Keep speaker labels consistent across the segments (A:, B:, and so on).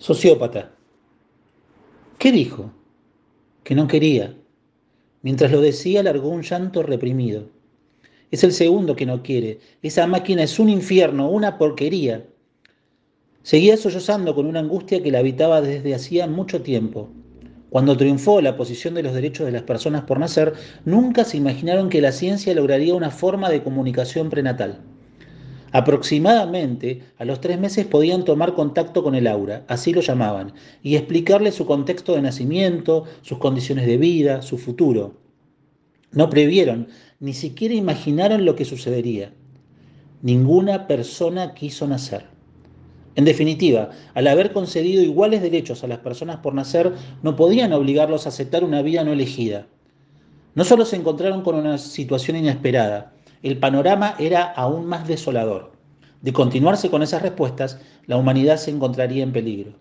A: Sociópata. ¿Qué dijo? Que no quería. Mientras lo decía, largó un llanto reprimido. Es el segundo que no quiere. Esa máquina es un infierno, una porquería. Seguía sollozando con una angustia que la habitaba desde hacía mucho tiempo. Cuando triunfó la posición de los derechos de las personas por nacer, nunca se imaginaron que la ciencia lograría una forma de comunicación prenatal. Aproximadamente a los 3 meses podían tomar contacto con el aura, así lo llamaban, y explicarle su contexto de nacimiento, sus condiciones de vida, su futuro. No previeron, ni siquiera imaginaron lo que sucedería. Ninguna persona quiso nacer. En definitiva, al haber concedido iguales derechos a las personas por nacer, no podían obligarlos a aceptar una vida no elegida. No solo se encontraron con una situación inesperada, el panorama era aún más desolador. De continuarse con esas respuestas, la humanidad se encontraría en peligro.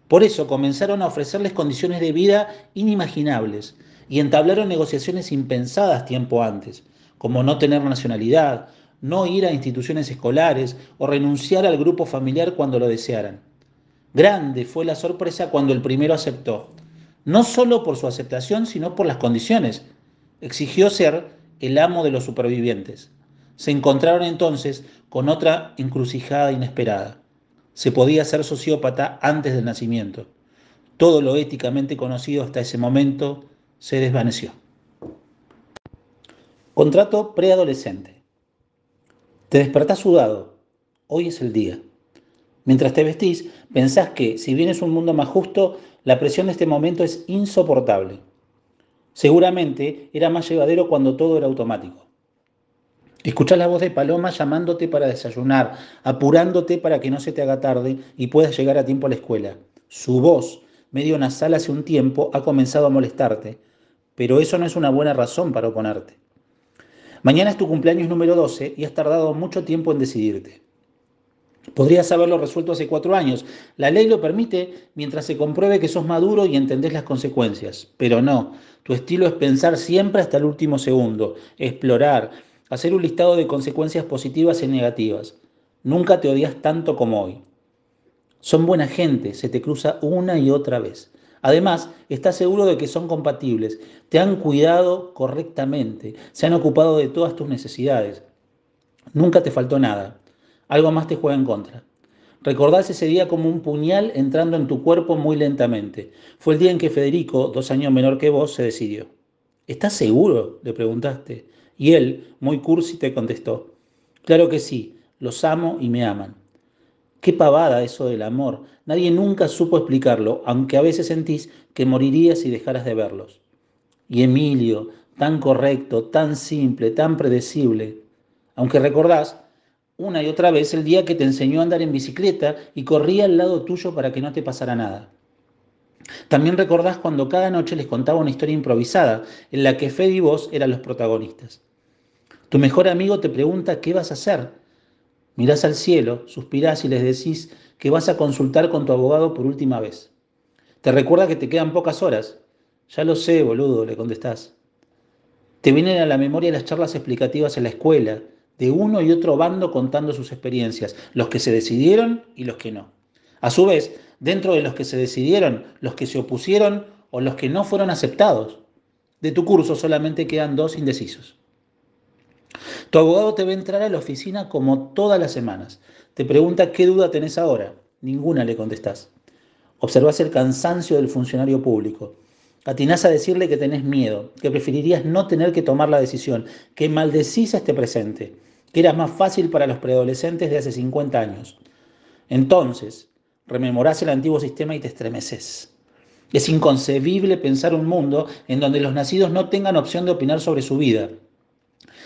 A: Por eso comenzaron a ofrecerles condiciones de vida inimaginables y entablaron negociaciones impensadas tiempo antes, como no tener nacionalidad, no ir a instituciones escolares o renunciar al grupo familiar cuando lo desearan. Grande fue la sorpresa cuando el primero aceptó, no solo por su aceptación, sino por las condiciones. Exigió ser el amo de los supervivientes. Se encontraron entonces con otra encrucijada inesperada. Se podía ser sociópata antes del nacimiento. Todo lo éticamente conocido hasta ese momento se desvaneció. Contrato preadolescente. Te despertás sudado. Hoy es el día. Mientras te vestís, pensás que, si bien es un mundo más justo, la presión de este momento es insoportable. Seguramente era más llevadero cuando todo era automático. Escuchás la voz de Paloma llamándote para desayunar, apurándote para que no se te haga tarde y puedas llegar a tiempo a la escuela. Su voz, medio nasal hace un tiempo, ha comenzado a molestarte, pero eso no es una buena razón para oponerte. Mañana es tu cumpleaños número 12 y has tardado mucho tiempo en decidirte. Podrías haberlo resuelto hace 4 años. La ley lo permite mientras se compruebe que sos maduro y entendés las consecuencias. Pero no, tu estilo es pensar siempre hasta el último segundo, explorar, hacer un listado de consecuencias positivas y negativas. Nunca te odias tanto como hoy. Son buena gente, se te cruza una y otra vez. Además, estás seguro de que son compatibles, te han cuidado correctamente, se han ocupado de todas tus necesidades. Nunca te faltó nada. Algo más te juega en contra. Recordás ese día como un puñal entrando en tu cuerpo muy lentamente. Fue el día en que Federico, 2 años menor que vos, se decidió. ¿Estás seguro?, le preguntaste. Y él, muy cursi, te contestó. Claro que sí, los amo y me aman. Qué pavada eso del amor. Nadie nunca supo explicarlo, aunque a veces sentís que morirías si dejaras de verlos. Y Emilio, tan correcto, tan simple, tan predecible. Aunque recordás una y otra vez el día que te enseñó a andar en bicicleta y corría al lado tuyo para que no te pasara nada. También recordás cuando cada noche les contaba una historia improvisada en la que Fede y vos eran los protagonistas. Tu mejor amigo te pregunta qué vas a hacer. Mirás al cielo, suspirás y les decís que vas a consultar con tu abogado por última vez. Te recuerda que te quedan pocas horas. Ya lo sé, boludo, le contestás. Te vienen a la memoria las charlas explicativas en la escuela, de uno y otro bando contando sus experiencias, los que se decidieron y los que no. A su vez, dentro de los que se decidieron, los que se opusieron o los que no fueron aceptados. De tu curso solamente quedan 2 indecisos. Tu abogado te ve entrar a la oficina como todas las semanas. Te pregunta qué duda tenés ahora. Ninguna, le contestás. Observás el cansancio del funcionario público. Atinás a decirle que tenés miedo, que preferirías no tener que tomar la decisión, que maldecís a este presente, que eras más fácil para los preadolescentes de hace 50 años. Entonces, rememorás el antiguo sistema y te estremeces. Es inconcebible pensar un mundo en donde los nacidos no tengan opción de opinar sobre su vida,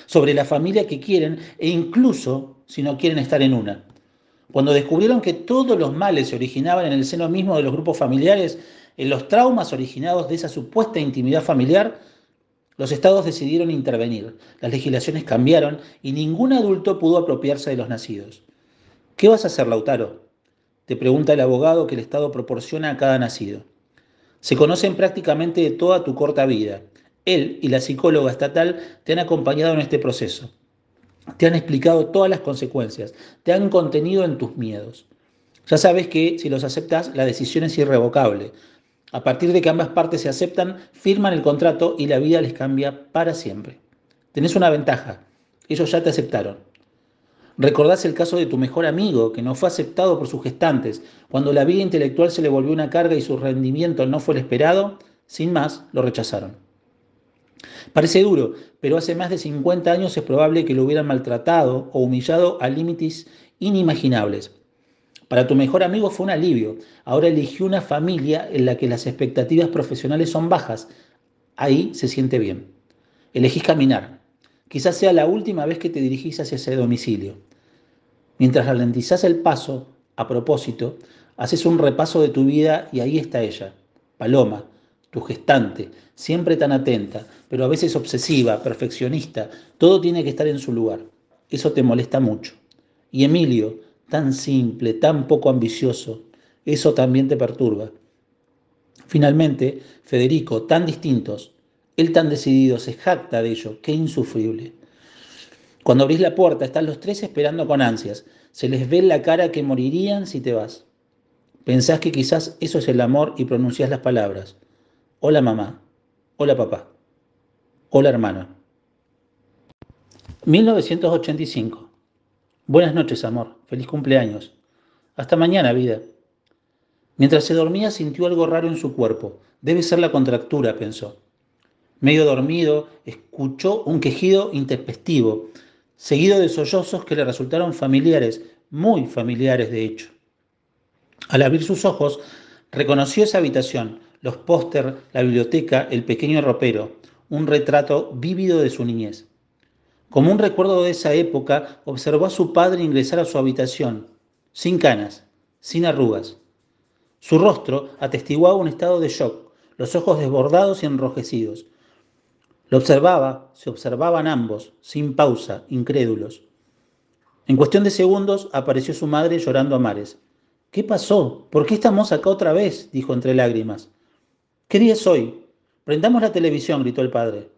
A: sobre la familia que quieren e incluso si no quieren estar en una. Cuando descubrieron que todos los males se originaban en el seno mismo de los grupos familiares, en los traumas originados de esa supuesta intimidad familiar, los estados decidieron intervenir, las legislaciones cambiaron y ningún adulto pudo apropiarse de los nacidos. ¿Qué vas a hacer, Lautaro?, te pregunta el abogado que el Estado proporciona a cada nacido. Se conocen prácticamente de toda tu corta vida. Él y la psicóloga estatal te han acompañado en este proceso. Te han explicado todas las consecuencias, te han contenido en tus miedos. Ya sabes que si los aceptas, la decisión es irrevocable. A partir de que ambas partes se aceptan, firman el contrato y la vida les cambia para siempre. Tenés una ventaja. Ellos ya te aceptaron. Recordás el caso de tu mejor amigo, que no fue aceptado por sus gestantes. Cuando la vida intelectual se le volvió una carga y su rendimiento no fue el esperado, sin más, lo rechazaron. Parece duro, pero hace más de 50 años es probable que lo hubieran maltratado o humillado a límites inimaginables. Para tu mejor amigo fue un alivio. Ahora eligió una familia en la que las expectativas profesionales son bajas. Ahí se siente bien. Elegís caminar. Quizás sea la última vez que te dirigís hacia ese domicilio. Mientras ralentizás el paso, a propósito, haces un repaso de tu vida y ahí está ella, Paloma, tu gestante, siempre tan atenta, pero a veces obsesiva, perfeccionista, todo tiene que estar en su lugar. Eso te molesta mucho. Y Emilio, tan simple, tan poco ambicioso, eso también te perturba. Finalmente, Federico, tan distintos, él tan decidido, se jacta de ello, qué insufrible. Cuando abrís la puerta, están los tres esperando con ansias. Se les ve en la cara que morirían si te vas. Pensás que quizás eso es el amor y pronunciás las palabras. Hola mamá. Hola papá. Hola hermano. 1985. Buenas noches, amor. Feliz cumpleaños. Hasta mañana, vida. Mientras se dormía sintió algo raro en su cuerpo. Debe ser la contractura, pensó. Medio dormido, escuchó un quejido intempestivo, seguido de sollozos que le resultaron familiares, muy familiares de hecho. Al abrir sus ojos, reconoció esa habitación, los póster, la biblioteca, el pequeño ropero, un retrato vívido de su niñez. Como un recuerdo de esa época, observó a su padre ingresar a su habitación, sin canas, sin arrugas. Su rostro atestiguaba un estado de shock, los ojos desbordados y enrojecidos. Lo observaba, se observaban ambos, sin pausa, incrédulos. En cuestión de segundos apareció su madre llorando a mares. ¿Qué pasó? ¿Por qué estamos acá otra vez? Dijo entre lágrimas. ¿Qué día es hoy? Prendamos la televisión, gritó el padre.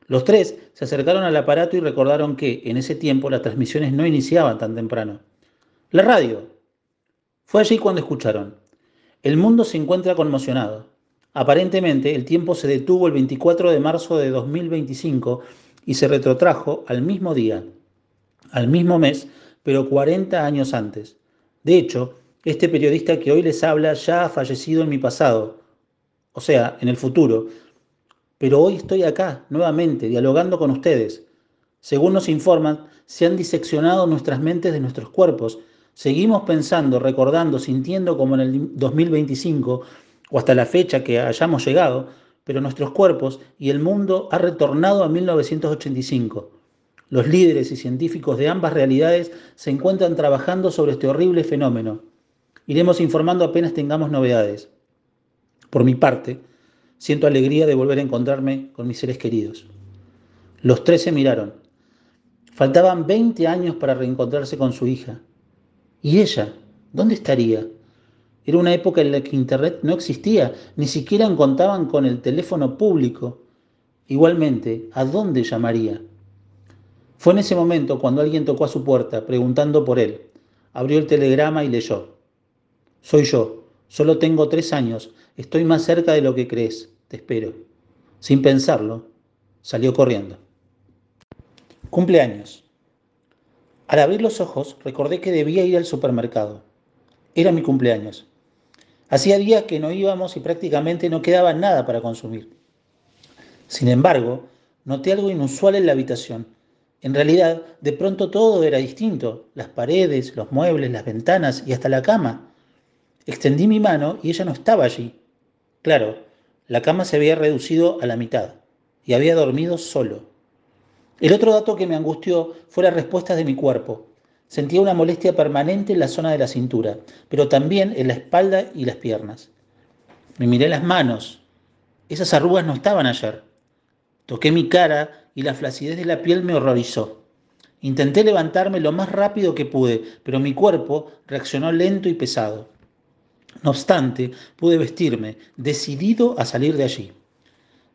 A: Los tres se acercaron al aparato y recordaron que, en ese tiempo, las transmisiones no iniciaban tan temprano. La radio. Fue allí cuando escucharon. El mundo se encuentra conmocionado. Aparentemente, el tiempo se detuvo el 24 de marzo de 2025 y se retrotrajo al mismo día, al mismo mes, pero 40 años antes. De hecho, este periodista que hoy les habla ya ha fallecido en mi pasado, o sea, en el futuro, pero hoy estoy acá, nuevamente, dialogando con ustedes. Según nos informan, se han diseccionado nuestras mentes de nuestros cuerpos. Seguimos pensando, recordando, sintiendo como en el 2025 o hasta la fecha que hayamos llegado, pero nuestros cuerpos y el mundo ha retornado a 1985. Los líderes y científicos de ambas realidades se encuentran trabajando sobre este horrible fenómeno. Iremos informando apenas tengamos novedades. Por mi parte, siento alegría de volver a encontrarme con mis seres queridos. Los tres se miraron. Faltaban 20 años para reencontrarse con su hija. ¿Y ella? ¿Dónde estaría? Era una época en la que Internet no existía, ni siquiera contaban con el teléfono público. Igualmente, ¿a dónde llamaría? Fue en ese momento cuando alguien tocó a su puerta, preguntando por él. Abrió el telegrama y leyó. Soy yo. Solo tengo 3 años. Estoy más cerca de lo que crees. Te espero. Sin pensarlo, salió corriendo. Cumpleaños. Al abrir los ojos, recordé que debía ir al supermercado. Era mi cumpleaños. Hacía días que no íbamos y prácticamente no quedaba nada para consumir. Sin embargo, noté algo inusual en la habitación. En realidad, de pronto todo era distinto. Las paredes, los muebles, las ventanas y hasta la cama. Extendí mi mano y ella no estaba allí. Claro, la cama se había reducido a la mitad y había dormido solo. El otro dato que me angustió fue las respuestas de mi cuerpo. Sentía una molestia permanente en la zona de la cintura, pero también en la espalda y las piernas. Me miré las manos. Esas arrugas no estaban ayer. Toqué mi cara y la flacidez de la piel me horrorizó. Intenté levantarme lo más rápido que pude, pero mi cuerpo reaccionó lento y pesado. No obstante, pude vestirme, decidido a salir de allí.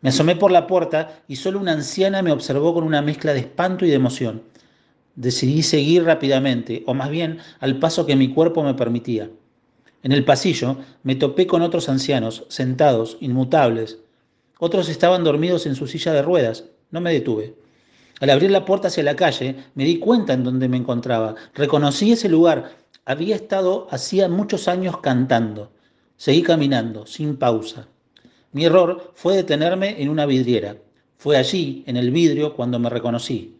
A: Me asomé por la puerta y solo una anciana me observó con una mezcla de espanto y de emoción. Decidí seguir rápidamente, o más bien al paso que mi cuerpo me permitía. En el pasillo me topé con otros ancianos, sentados, inmutables. Otros estaban dormidos en su silla de ruedas. No me detuve. Al abrir la puerta hacia la calle, me di cuenta en dónde me encontraba. Reconocí ese lugar. Había estado hacía muchos años cantando. Seguí caminando, sin pausa. Mi error fue detenerme en una vidriera. Fue allí, en el vidrio, cuando me reconocí.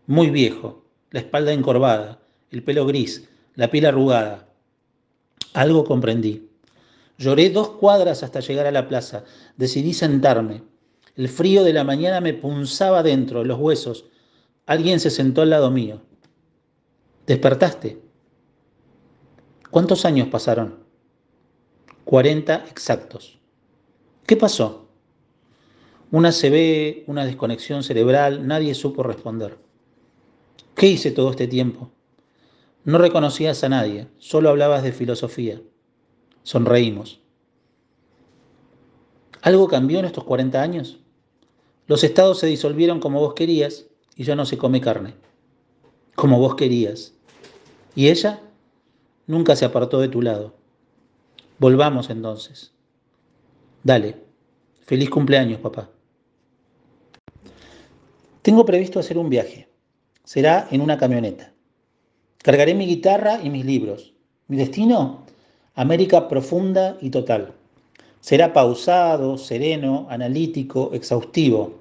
A: Muy viejo, la espalda encorvada, el pelo gris, la piel arrugada. Algo comprendí. Lloré 2 cuadras hasta llegar a la plaza. Decidí sentarme. El frío de la mañana me punzaba dentro, los huesos. Alguien se sentó al lado mío. ¿Despertaste? ¿Cuántos años pasaron? 40 exactos. ¿Qué pasó? Una ACV, una desconexión cerebral, nadie supo responder. ¿Qué hice todo este tiempo? No reconocías a nadie, solo hablabas de filosofía. Sonreímos. ¿Algo cambió en estos 40 años? Los estados se disolvieron como vos querías y ya no se come carne. Como vos querías. ¿Y ella? Nunca se apartó de tu lado. Volvamos entonces. Dale. Feliz cumpleaños, papá. Tengo previsto hacer un viaje. Será en una camioneta. Cargaré mi guitarra y mis libros. ¿Mi destino? América profunda y total. Será pausado, sereno, analítico, exhaustivo.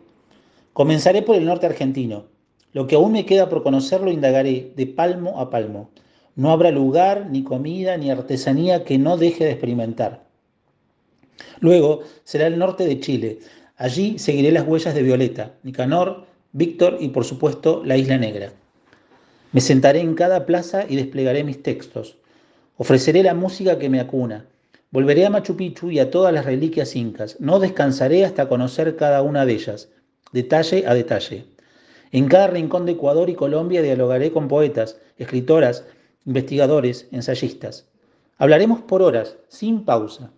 A: Comenzaré por el norte argentino. Lo que aún me queda por conocer lo indagaré de palmo a palmo. No habrá lugar, ni comida, ni artesanía que no deje de experimentar. Luego será el norte de Chile. Allí seguiré las huellas de Violeta, Nicanor, Víctor y por supuesto la Isla Negra. Me sentaré en cada plaza y desplegaré mis textos. Ofreceré la música que me acuna. Volveré a Machu Picchu y a todas las reliquias incas. No descansaré hasta conocer cada una de ellas, detalle a detalle. En cada rincón de Ecuador y Colombia dialogaré con poetas, escritoras, investigadores, ensayistas. Hablaremos por horas, sin pausa.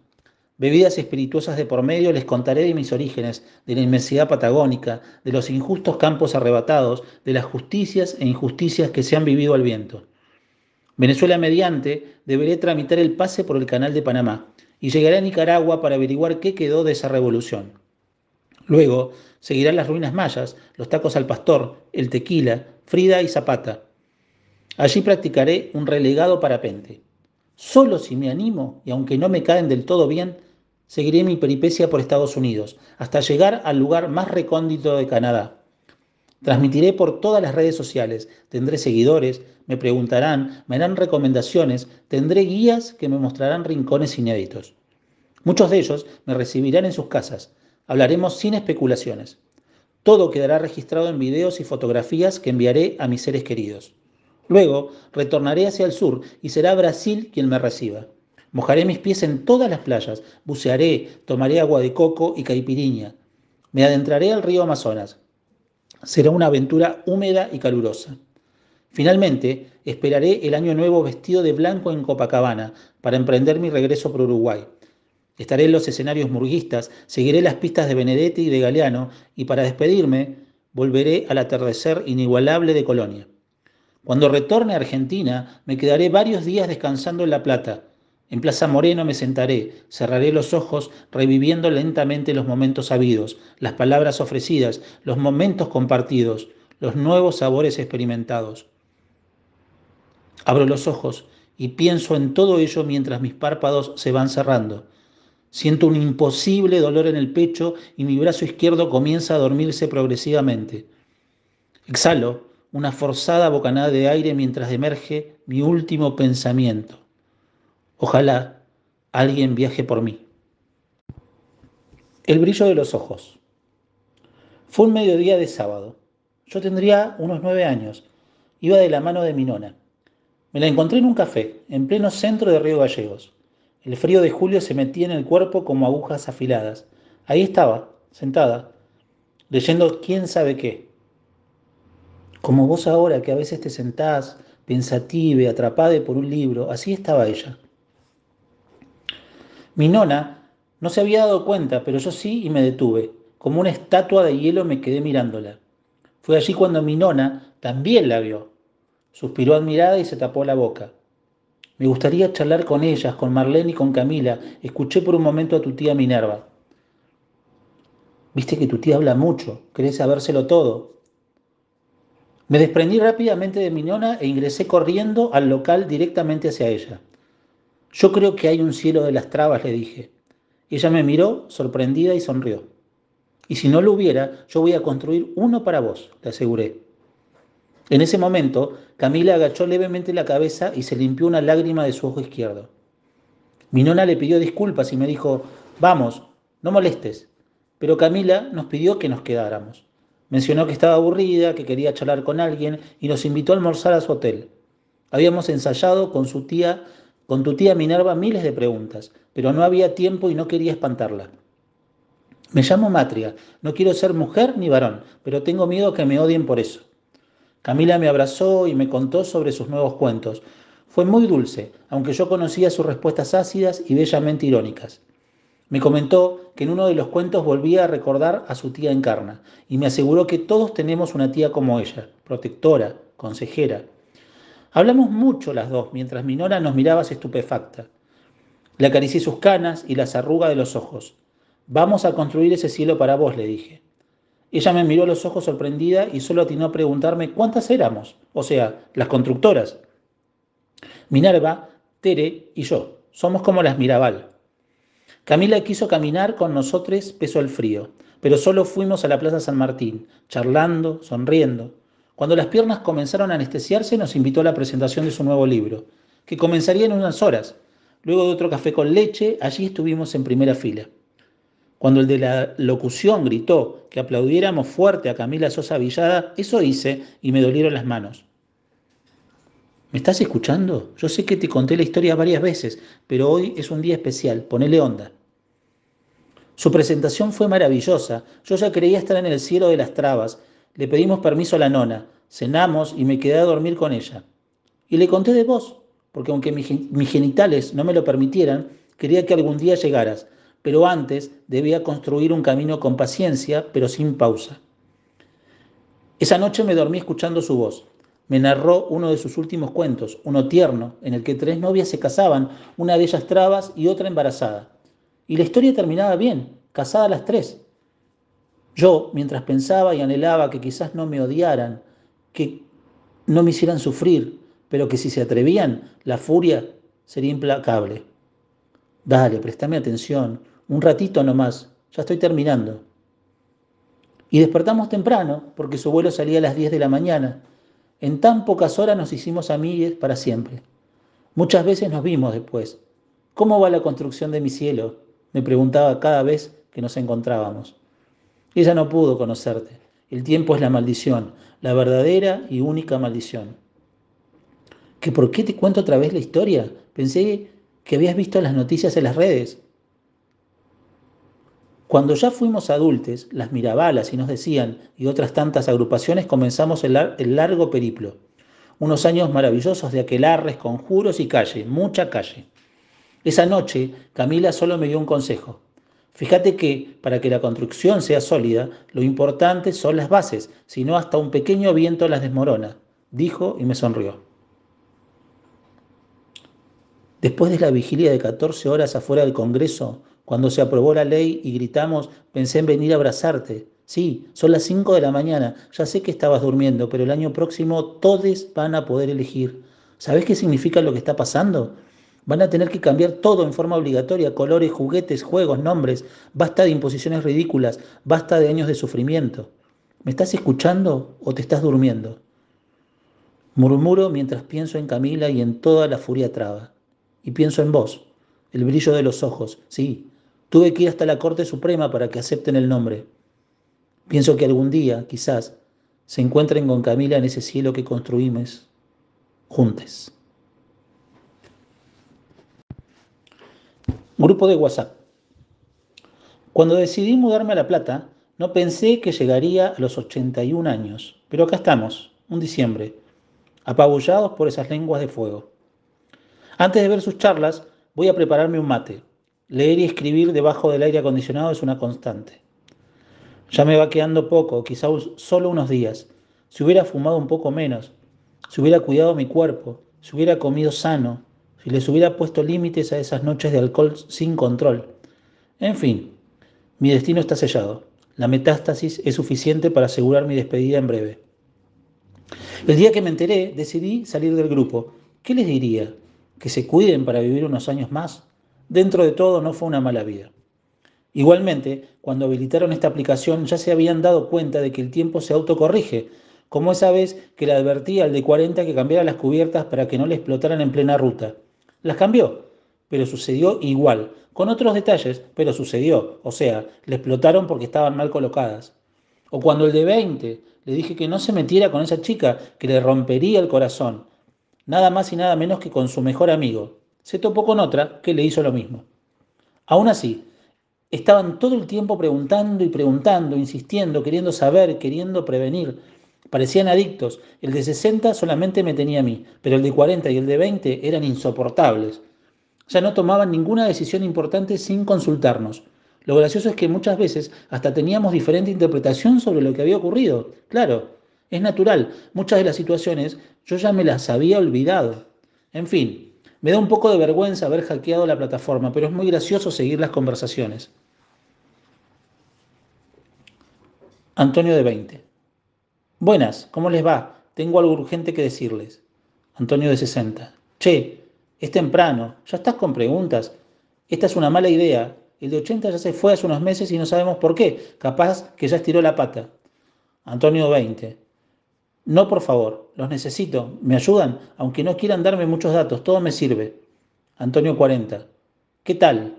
A: Bebidas espirituosas de por medio, les contaré de mis orígenes, de la inmensidad patagónica, de los injustos campos arrebatados, de las justicias e injusticias que se han vivido al viento. Venezuela mediante, deberé tramitar el pase por el Canal de Panamá y llegaré a Nicaragua para averiguar qué quedó de esa revolución. Luego seguirán las ruinas mayas, los tacos al pastor, el tequila, Frida y Zapata. Allí practicaré un relegado parapente. Solo si me animo, y aunque no me caen del todo bien, seguiré mi peripecia por Estados Unidos, hasta llegar al lugar más recóndito de Canadá. Transmitiré por todas las redes sociales, tendré seguidores, me preguntarán, me harán recomendaciones, tendré guías que me mostrarán rincones inéditos. Muchos de ellos me recibirán en sus casas. Hablaremos sin especulaciones. Todo quedará registrado en videos y fotografías que enviaré a mis seres queridos. Luego retornaré hacia el sur y será Brasil quien me reciba. Mojaré mis pies en todas las playas, bucearé, tomaré agua de coco y caipiriña. Me adentraré al río Amazonas. Será una aventura húmeda y calurosa. Finalmente, esperaré el año nuevo vestido de blanco en Copacabana para emprender mi regreso por Uruguay. Estaré en los escenarios murguistas, seguiré las pistas de Benedetti y de Galeano y para despedirme volveré al atardecer inigualable de Colonia. Cuando retorne a Argentina, me quedaré varios días descansando en La Plata. En Plaza Moreno me sentaré, cerraré los ojos, reviviendo lentamente los momentos habidos, las palabras ofrecidas, los momentos compartidos, los nuevos sabores experimentados. Abro los ojos y pienso en todo ello mientras mis párpados se van cerrando. Siento un imposible dolor en el pecho y mi brazo izquierdo comienza a dormirse progresivamente. Exhalo una forzada bocanada de aire mientras emerge mi último pensamiento. Ojalá alguien viaje por mí. El brillo de los ojos. Fue un mediodía de sábado. Yo tendría unos 9 años. Iba de la mano de mi nona. Me la encontré en un café, en pleno centro de Río Gallegos. El frío de julio se metía en el cuerpo como agujas afiladas. Ahí estaba, sentada, leyendo quién sabe qué. Como vos ahora que a veces te sentás, pensativa, atrapada por un libro, así estaba ella. Mi nona no se había dado cuenta, pero yo sí y me detuve. Como una estatua de hielo me quedé mirándola. Fue allí cuando mi nona también la vio. Suspiró admirada y se tapó la boca. Me gustaría charlar con ellas, con Marlene y con Camila. Escuché por un momento a tu tía Minerva. Viste que tu tía habla mucho, querés sabérselo todo. Me desprendí rápidamente de mi nona e ingresé corriendo al local directamente hacia ella. Yo creo que hay un cielo de las trabas, le dije. Ella me miró, sorprendida, y sonrió. Y si no lo hubiera, yo voy a construir uno para vos, le aseguré. En ese momento, Camila agachó levemente la cabeza y se limpió una lágrima de su ojo izquierdo. Mi nona le pidió disculpas y me dijo, vamos, no molestes. Pero Camila nos pidió que nos quedáramos. Mencionó que estaba aburrida, que quería charlar con alguien y nos invitó a almorzar a su hotel. Habíamos ensayado con tu tía Minerva miles de preguntas, pero no había tiempo y no quería espantarla. Me llamo Matria, no quiero ser mujer ni varón, pero tengo miedo que me odien por eso. Camila me abrazó y me contó sobre sus nuevos cuentos. Fue muy dulce, aunque yo conocía sus respuestas ácidas y bellamente irónicas. Me comentó que en uno de los cuentos volvía a recordar a su tía Encarna y me aseguró que todos tenemos una tía como ella, protectora, consejera. Hablamos mucho las dos mientras mi nora nos miraba estupefacta. Le acaricié sus canas y las arrugas de los ojos. Vamos a construir ese cielo para vos, le dije. Ella me miró a los ojos sorprendida y solo atinó a preguntarme cuántas éramos, o sea, las constructoras. Minerva, Tere y yo. Somos como las Mirabal. Camila quiso caminar con nosotros peso al frío, pero solo fuimos a la Plaza San Martín, charlando, sonriendo. Cuando las piernas comenzaron a anestesiarse, nos invitó a la presentación de su nuevo libro, que comenzaría en unas horas. Luego de otro café con leche, allí estuvimos en primera fila. Cuando el de la locución gritó que aplaudiéramos fuerte a Camila Sosa Villada, eso hice y me dolieron las manos. ¿Me estás escuchando? Yo sé que te conté la historia varias veces, pero hoy es un día especial, ponele onda. Su presentación fue maravillosa, yo ya creía estar en el cielo de las trabas. Le pedimos permiso a la nona, cenamos y me quedé a dormir con ella. Y le conté de vos, porque aunque mis genitales no me lo permitieran, quería que algún día llegaras, pero antes debía construir un camino con paciencia, pero sin pausa. Esa noche me dormí escuchando su voz. Me narró uno de sus últimos cuentos, uno tierno, en el que tres novias se casaban, una de ellas trabas y otra embarazada. Y la historia terminaba bien, casadas las tres. Yo, mientras pensaba y anhelaba que quizás no me odiaran, que no me hicieran sufrir, pero que si se atrevían, la furia sería implacable. Dale, préstame atención, un ratito nomás, ya estoy terminando. Y despertamos temprano, porque su vuelo salía a las 10 de la mañana. En tan pocas horas nos hicimos amigues para siempre. Muchas veces nos vimos después. ¿Cómo va la construcción de mi cielo? Me preguntaba cada vez que nos encontrábamos. Ella no pudo conocerte. El tiempo es la maldición, la verdadera y única maldición. ¿Que por qué te cuento otra vez la historia? Pensé que habías visto las noticias en las redes. Cuando ya fuimos adultos, las Mirabalas y nos decían, y otras tantas agrupaciones, comenzamos el largo periplo. Unos años maravillosos de aquelarres, conjuros y calle, mucha calle. Esa noche, Camila solo me dio un consejo. Fíjate que, para que la construcción sea sólida, lo importante son las bases, si no hasta un pequeño viento las desmorona, dijo y me sonrió. Después de la vigilia de 14 horas afuera del Congreso, cuando se aprobó la ley y gritamos, pensé en venir a abrazarte. Sí, son las 5 de la mañana, ya sé que estabas durmiendo, pero el año próximo todos van a poder elegir. ¿Sabés qué significa lo que está pasando? Van a tener que cambiar todo en forma obligatoria, colores, juguetes, juegos, nombres. Basta de imposiciones ridículas, basta de años de sufrimiento. ¿Me estás escuchando o te estás durmiendo? Murmuro mientras pienso en Camila y en toda la furia traba. Y pienso en vos, el brillo de los ojos. Sí, tuve que ir hasta la Corte Suprema para que acepten el nombre. Pienso que algún día, quizás, se encuentren con Camila en ese cielo que construimos juntos. Grupo de WhatsApp. Cuando decidí mudarme a La Plata, no pensé que llegaría a los 81 años, pero acá estamos, un diciembre, apabullados por esas lenguas de fuego. Antes de ver sus charlas, voy a prepararme un mate. Leer y escribir debajo del aire acondicionado es una constante. Ya me va quedando poco, quizá solo unos días. Si hubiera fumado un poco menos, si hubiera cuidado mi cuerpo, si hubiera comido sano, si les hubiera puesto límites a esas noches de alcohol sin control. En fin, mi destino está sellado. La metástasis es suficiente para asegurar mi despedida en breve. El día que me enteré, decidí salir del grupo. ¿Qué les diría? ¿Que se cuiden para vivir unos años más? Dentro de todo, no fue una mala vida. Igualmente, cuando habilitaron esta aplicación ya se habían dado cuenta de que el tiempo se autocorrige, como esa vez que le advertí al de 40 que cambiara las cubiertas para que no le explotaran en plena ruta. Las cambió, pero sucedió igual, con otros detalles, pero sucedió, o sea, le explotaron porque estaban mal colocadas. O cuando el de 20 le dije que no se metiera con esa chica, que le rompería el corazón, nada más y nada menos que con su mejor amigo. Se topó con otra que le hizo lo mismo. Aún así, estaban todo el tiempo preguntando y preguntando, insistiendo, queriendo saber, queriendo prevenir. Parecían adictos. El de 60 solamente me tenía a mí, pero el de 40 y el de 20 eran insoportables. Ya no tomaban ninguna decisión importante sin consultarnos. Lo gracioso es que muchas veces hasta teníamos diferente interpretación sobre lo que había ocurrido. Claro, es natural. Muchas de las situaciones yo ya me las había olvidado. En fin, me da un poco de vergüenza haber hackeado la plataforma, pero es muy gracioso seguir las conversaciones. Antonio de 20. Buenas, ¿cómo les va? Tengo algo urgente que decirles. Antonio de 60. Che, es temprano, ya estás con preguntas. Esta es una mala idea. El de 80 ya se fue hace unos meses y no sabemos por qué. Capaz que ya estiró la pata. Antonio 20. No, por favor, los necesito. ¿Me ayudan? Aunque no quieran darme muchos datos, todo me sirve. Antonio 40. ¿Qué tal?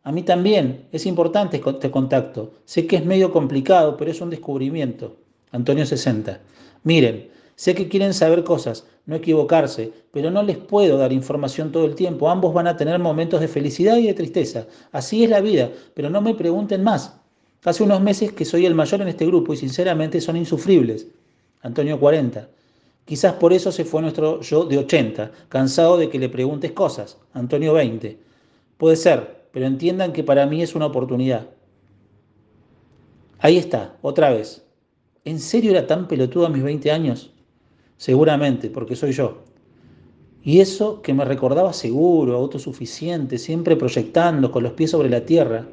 A: A mí también, es importante este contacto. Sé que es medio complicado, pero es un descubrimiento. Antonio 60. Miren, sé que quieren saber cosas, no equivocarse, pero no les puedo dar información todo el tiempo. Ambos van a tener momentos de felicidad y de tristeza. Así es la vida, pero no me pregunten más. Hace unos meses que soy el mayor en este grupo y sinceramente son insufribles. Antonio 40. Quizás por eso se fue nuestro yo de 80, cansado de que le preguntes cosas. Antonio 20. Puede ser, pero entiendan que para mí es una oportunidad. Ahí está, otra vez. ¿En serio era tan pelotudo a mis 20 años? Seguramente, porque soy yo. Y eso que me recordaba seguro, autosuficiente, siempre proyectando, con los pies sobre la tierra.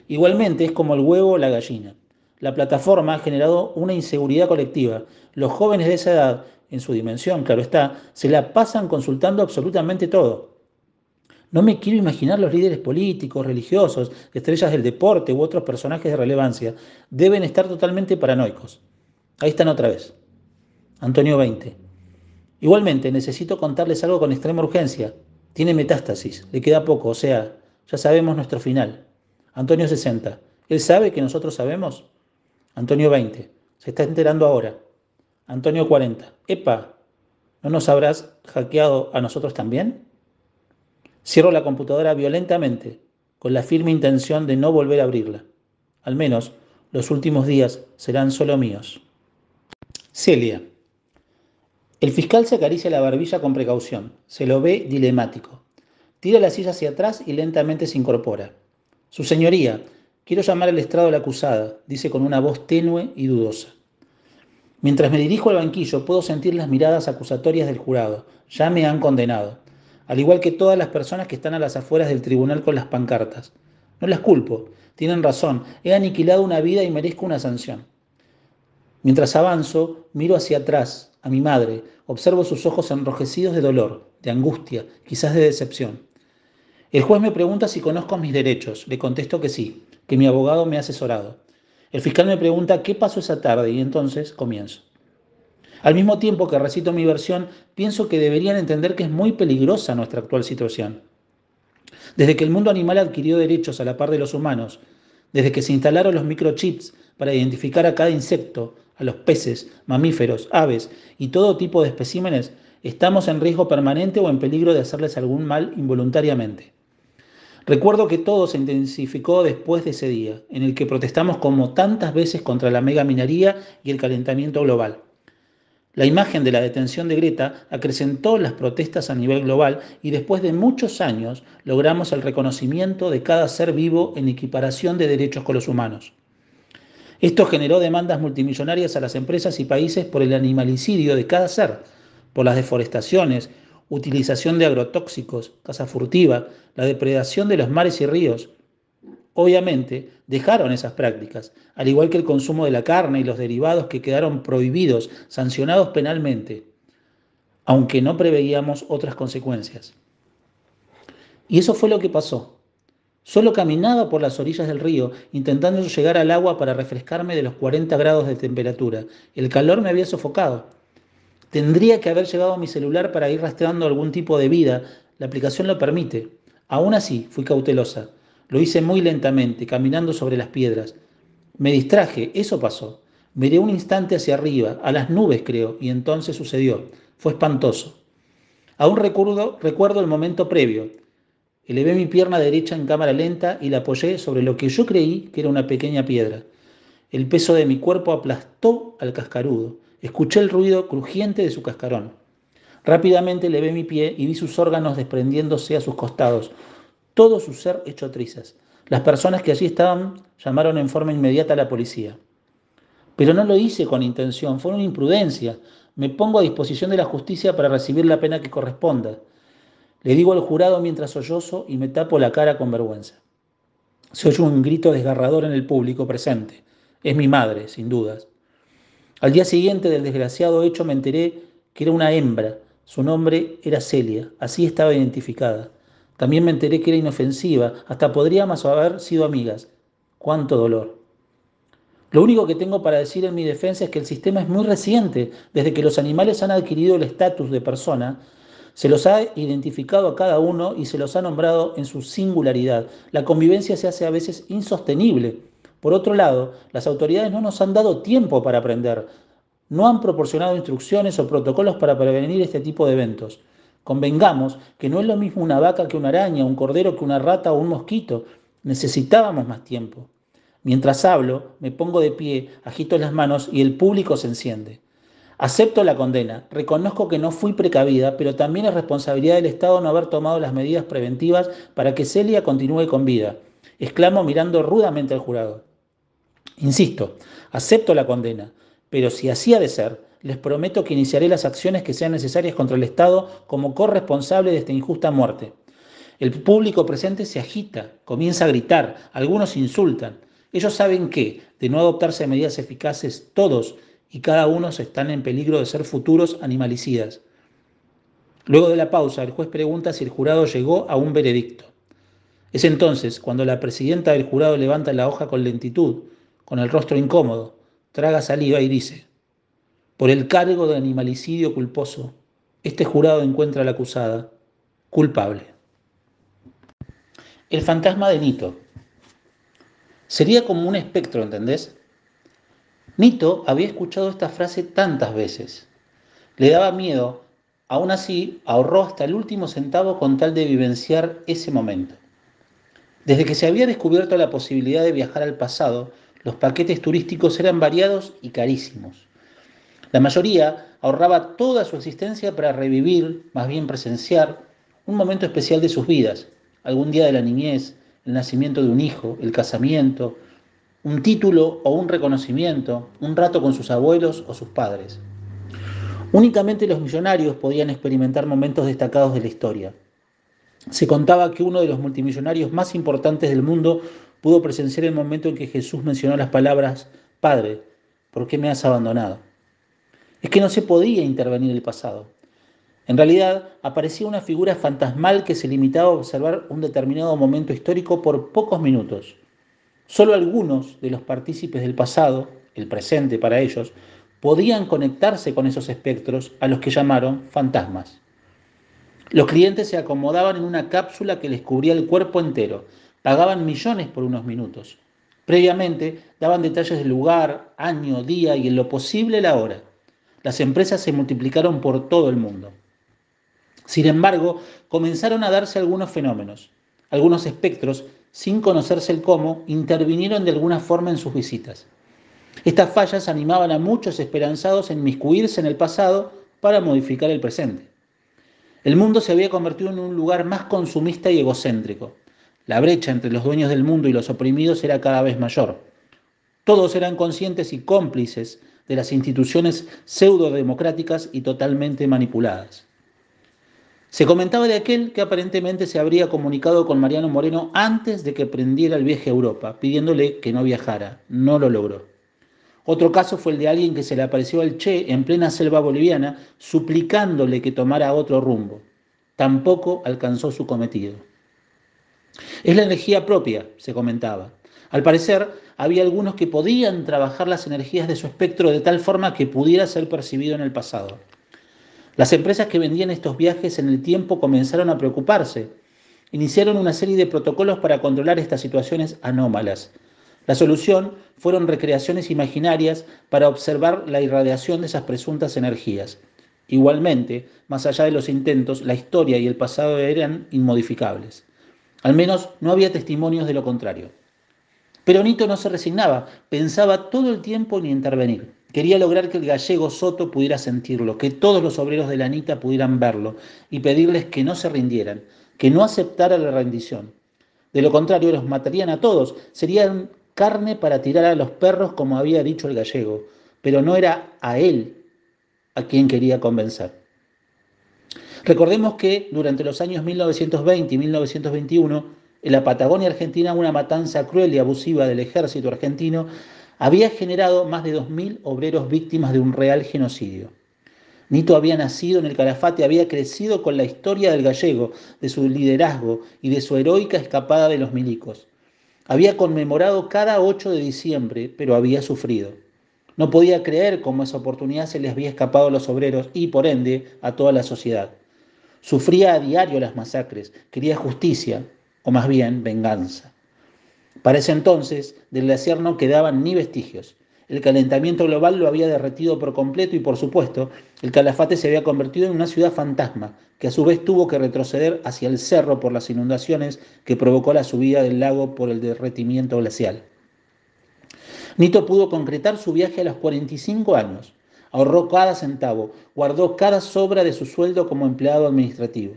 A: Igualmente es como el huevo o la gallina. La plataforma ha generado una inseguridad colectiva. Los jóvenes de esa edad, en su dimensión, claro está, se la pasan consultando absolutamente todo. No me quiero imaginar los líderes políticos, religiosos, estrellas del deporte u otros personajes de relevancia. Deben estar totalmente paranoicos. Ahí están otra vez. Antonio 20. Igualmente, necesito contarles algo con extrema urgencia. Tiene metástasis, le queda poco, o sea, ya sabemos nuestro final. Antonio 60. ¿Él sabe que nosotros sabemos? Antonio 20. Se está enterando ahora. Antonio 40. Epa, ¿no nos habrás hackeado a nosotros también? Cierro la computadora violentamente, con la firme intención de no volver a abrirla. Al menos los últimos días serán solo míos. Celia. El fiscal se acaricia la barbilla con precaución. Se lo ve dilemático. Tira la silla hacia atrás y lentamente se incorpora. Su señoría, quiero llamar al estrado a la acusada, dice con una voz tenue y dudosa. Mientras me dirijo al banquillo, puedo sentir las miradas acusatorias del jurado. Ya me han condenado, al igual que todas las personas que están a las afueras del tribunal con las pancartas. No las culpo, tienen razón, he aniquilado una vida y merezco una sanción. Mientras avanzo, miro hacia atrás, a mi madre, observo sus ojos enrojecidos de dolor, de angustia, quizás de decepción. El juez me pregunta si conozco mis derechos. Le contesto que sí, que mi abogado me ha asesorado. El fiscal me pregunta qué pasó esa tarde y entonces comienzo. Al mismo tiempo que recito mi versión, pienso que deberían entender que es muy peligrosa nuestra actual situación. Desde que el mundo animal adquirió derechos a la par de los humanos, desde que se instalaron los microchips para identificar a cada insecto, a los peces, mamíferos, aves y todo tipo de especímenes, estamos en riesgo permanente o en peligro de hacerles algún mal involuntariamente. Recuerdo que todo se intensificó después de ese día, en el que protestamos como tantas veces contra la megaminería y el calentamiento global. La imagen de la detención de Greta acrecentó las protestas a nivel global y después de muchos años logramos el reconocimiento de cada ser vivo en equiparación de derechos con los humanos. Esto generó demandas multimillonarias a las empresas y países por el animalicidio de cada ser, por las deforestaciones utilización de agrotóxicos, caza furtiva, la depredación de los mares y ríos. Obviamente, dejaron esas prácticas, al igual que el consumo de la carne y los derivados que quedaron prohibidos, sancionados penalmente, aunque no preveíamos otras consecuencias. Y eso fue lo que pasó. Solo caminaba por las orillas del río, intentando llegar al agua para refrescarme de los 40 grados de temperatura. El calor me había sofocado. Tendría que haber llevado mi celular para ir rastreando algún tipo de vida. La aplicación lo permite. Aún así, fui cautelosa. Lo hice muy lentamente, caminando sobre las piedras. Me distraje, eso pasó. Miré un instante hacia arriba, a las nubes creo, y entonces sucedió. Fue espantoso. Aún recuerdo el momento previo. Elevé mi pierna derecha en cámara lenta y la apoyé sobre lo que yo creí que era una pequeña piedra. El peso de mi cuerpo aplastó al cascarudo. Escuché el ruido crujiente de su cascarón. Rápidamente levé mi pie y vi sus órganos desprendiéndose a sus costados, todo su ser hecho trizas. Las personas que allí estaban llamaron en forma inmediata a la policía. Pero no lo hice con intención, fue una imprudencia. Me pongo a disposición de la justicia para recibir la pena que corresponda. Le digo al jurado mientras sollozo y me tapo la cara con vergüenza. Se oye un grito desgarrador en el público presente. Es mi madre, sin dudas. Al día siguiente del desgraciado hecho me enteré que era una hembra. Su nombre era Celia, así estaba identificada. También me enteré que era inofensiva, hasta podríamos haber sido amigas. ¡Cuánto dolor! Lo único que tengo para decir en mi defensa es que el sistema es muy reciente. Desde que los animales han adquirido el estatus de persona, se los ha identificado a cada uno y se los ha nombrado en su singularidad. La convivencia se hace a veces insostenible. Por otro lado, las autoridades no nos han dado tiempo para aprender. No han proporcionado instrucciones o protocolos para prevenir este tipo de eventos. Convengamos que no es lo mismo una vaca que una araña, un cordero que una rata o un mosquito. Necesitábamos más tiempo. Mientras hablo, me pongo de pie, agito las manos y el público se enciende. Acepto la condena, reconozco que no fui precavida, pero también es responsabilidad del Estado no haber tomado las medidas preventivas para que Celia continúe con vida. Exclamo mirando rudamente al jurado. Insisto, acepto la condena, pero si así ha de ser, les prometo que iniciaré las acciones que sean necesarias contra el Estado como corresponsable de esta injusta muerte. El público presente se agita, comienza a gritar, algunos insultan. Ellos saben que, de no adoptarse medidas eficaces, todos y cada uno están en peligro de ser futuros animalicidas. Luego de la pausa, el juez pregunta si el jurado llegó a un veredicto. Es entonces cuando la presidenta del jurado levanta la hoja con lentitud, con el rostro incómodo, traga saliva y dice: por el cargo de animalicidio culposo, este jurado encuentra a la acusada culpable. El fantasma de Nito. Sería como un espectro, ¿entendés? Nito había escuchado esta frase tantas veces. Le daba miedo, aún así ahorró hasta el último centavo con tal de vivenciar ese momento. Desde que se había descubierto la posibilidad de viajar al pasado, los paquetes turísticos eran variados y carísimos. La mayoría ahorraba toda su existencia para revivir, más bien presenciar, un momento especial de sus vidas, algún día de la niñez, el nacimiento de un hijo, el casamiento, un título o un reconocimiento, un rato con sus abuelos o sus padres. Únicamente los millonarios podían experimentar momentos destacados de la historia. Se contaba que uno de los multimillonarios más importantes del mundo pudo presenciar el momento en que Jesús mencionó las palabras: Padre, ¿por qué me has abandonado? Es que no se podía intervenir el pasado. En realidad, aparecía una figura fantasmal que se limitaba a observar un determinado momento histórico por pocos minutos. Solo algunos de los partícipes del pasado, el presente para ellos, podían conectarse con esos espectros a los que llamaron fantasmas. Los clientes se acomodaban en una cápsula que les cubría el cuerpo entero. Pagaban millones por unos minutos. Previamente daban detalles del lugar, año, día y en lo posible la hora. Las empresas se multiplicaron por todo el mundo. Sin embargo, comenzaron a darse algunos fenómenos. Algunos espectros, sin conocerse el cómo, intervinieron de alguna forma en sus visitas. Estas fallas animaban a muchos esperanzados en inmiscuirse en el pasado para modificar el presente. El mundo se había convertido en un lugar más consumista y egocéntrico. La brecha entre los dueños del mundo y los oprimidos era cada vez mayor. Todos eran conscientes y cómplices de las instituciones pseudo-democráticas y totalmente manipuladas. Se comentaba de aquel que aparentemente se habría comunicado con Mariano Moreno antes de que prendiera el viaje a Europa, pidiéndole que no viajara. No lo logró. Otro caso fue el de alguien que se le apareció al Che en plena selva boliviana, suplicándole que tomara otro rumbo. Tampoco alcanzó su cometido. Es la energía propia, se comentaba. Al parecer, había algunos que podían trabajar las energías de su espectro de tal forma que pudiera ser percibido en el pasado. Las empresas que vendían estos viajes en el tiempo comenzaron a preocuparse. Iniciaron una serie de protocolos para controlar estas situaciones anómalas. La solución fueron recreaciones imaginarias para observar la irradiación de esas presuntas energías. Igualmente, más allá de los intentos, la historia y el pasado eran inmodificables. Al menos no había testimonios de lo contrario. Pero Nito no se resignaba, pensaba todo el tiempo en intervenir. Quería lograr que el gallego Soto pudiera sentirlo, que todos los obreros de la Anita pudieran verlo y pedirles que no se rindieran, que no aceptaran la rendición. De lo contrario, los matarían a todos, serían carne para tirar a los perros como había dicho el gallego, pero no era a él a quien quería convencer. Recordemos que durante los años 1920 y 1921, en la Patagonia Argentina, una matanza cruel y abusiva del ejército argentino había generado más de 2.000 obreros víctimas de un real genocidio. Nito había nacido en el Calafate, había crecido con la historia del gallego, de su liderazgo y de su heroica escapada de los milicos. Había conmemorado cada 8 de diciembre, pero había sufrido. No podía creer cómo esa oportunidad se les había escapado a los obreros y, por ende, a toda la sociedad. Sufría a diario las masacres, quería justicia, o más bien venganza. Para ese entonces, del glaciar no quedaban ni vestigios. El calentamiento global lo había derretido por completo y, por supuesto, el Calafate se había convertido en una ciudad fantasma, que a su vez tuvo que retroceder hacia el cerro por las inundaciones que provocó la subida del lago por el derretimiento glacial. Nito pudo concretar su viaje a los 45 años. Ahorró cada centavo, guardó cada sobra de su sueldo como empleado administrativo.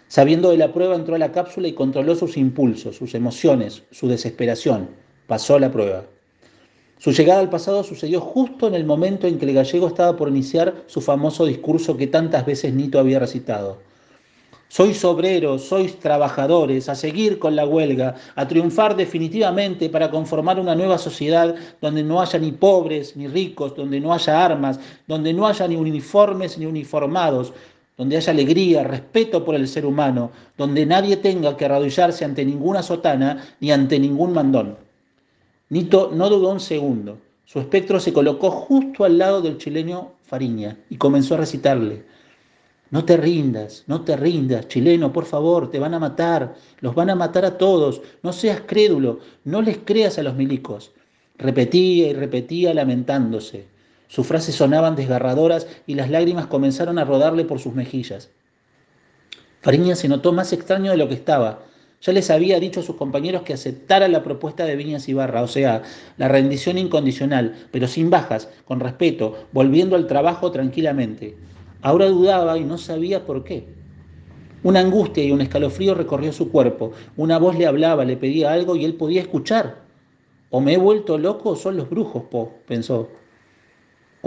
A: Sabiendo de la prueba, entró a la cápsula y controló sus impulsos, sus emociones, su desesperación. Pasó la prueba. Su llegada al pasado sucedió justo en el momento en que el gallego estaba por iniciar su famoso discurso que tantas veces Nito había recitado. Sois obreros, sois trabajadores, a seguir con la huelga, a triunfar definitivamente para conformar una nueva sociedad donde no haya ni pobres ni ricos, donde no haya armas, donde no haya ni uniformes ni uniformados, donde haya alegría, respeto por el ser humano, donde nadie tenga que arrodillarse ante ninguna sotana ni ante ningún mandón. Nito no dudó un segundo. Su espectro se colocó justo al lado del chileno Fariña y comenzó a recitarle. No te rindas, chileno, por favor, te van a matar, los van a matar a todos, no seas crédulo, no les creas a los milicos. Repetía y repetía lamentándose. Sus frases sonaban desgarradoras y las lágrimas comenzaron a rodarle por sus mejillas. Fariña se notó más extraño de lo que estaba. Ya les había dicho a sus compañeros que aceptara la propuesta de Viñas Ibarra, o sea, la rendición incondicional, pero sin bajas, con respeto, volviendo al trabajo tranquilamente. Ahora dudaba y no sabía por qué. Una angustia y un escalofrío recorrió su cuerpo. Una voz le hablaba, le pedía algo y él podía escuchar. O me he vuelto loco o son los brujos, pensó.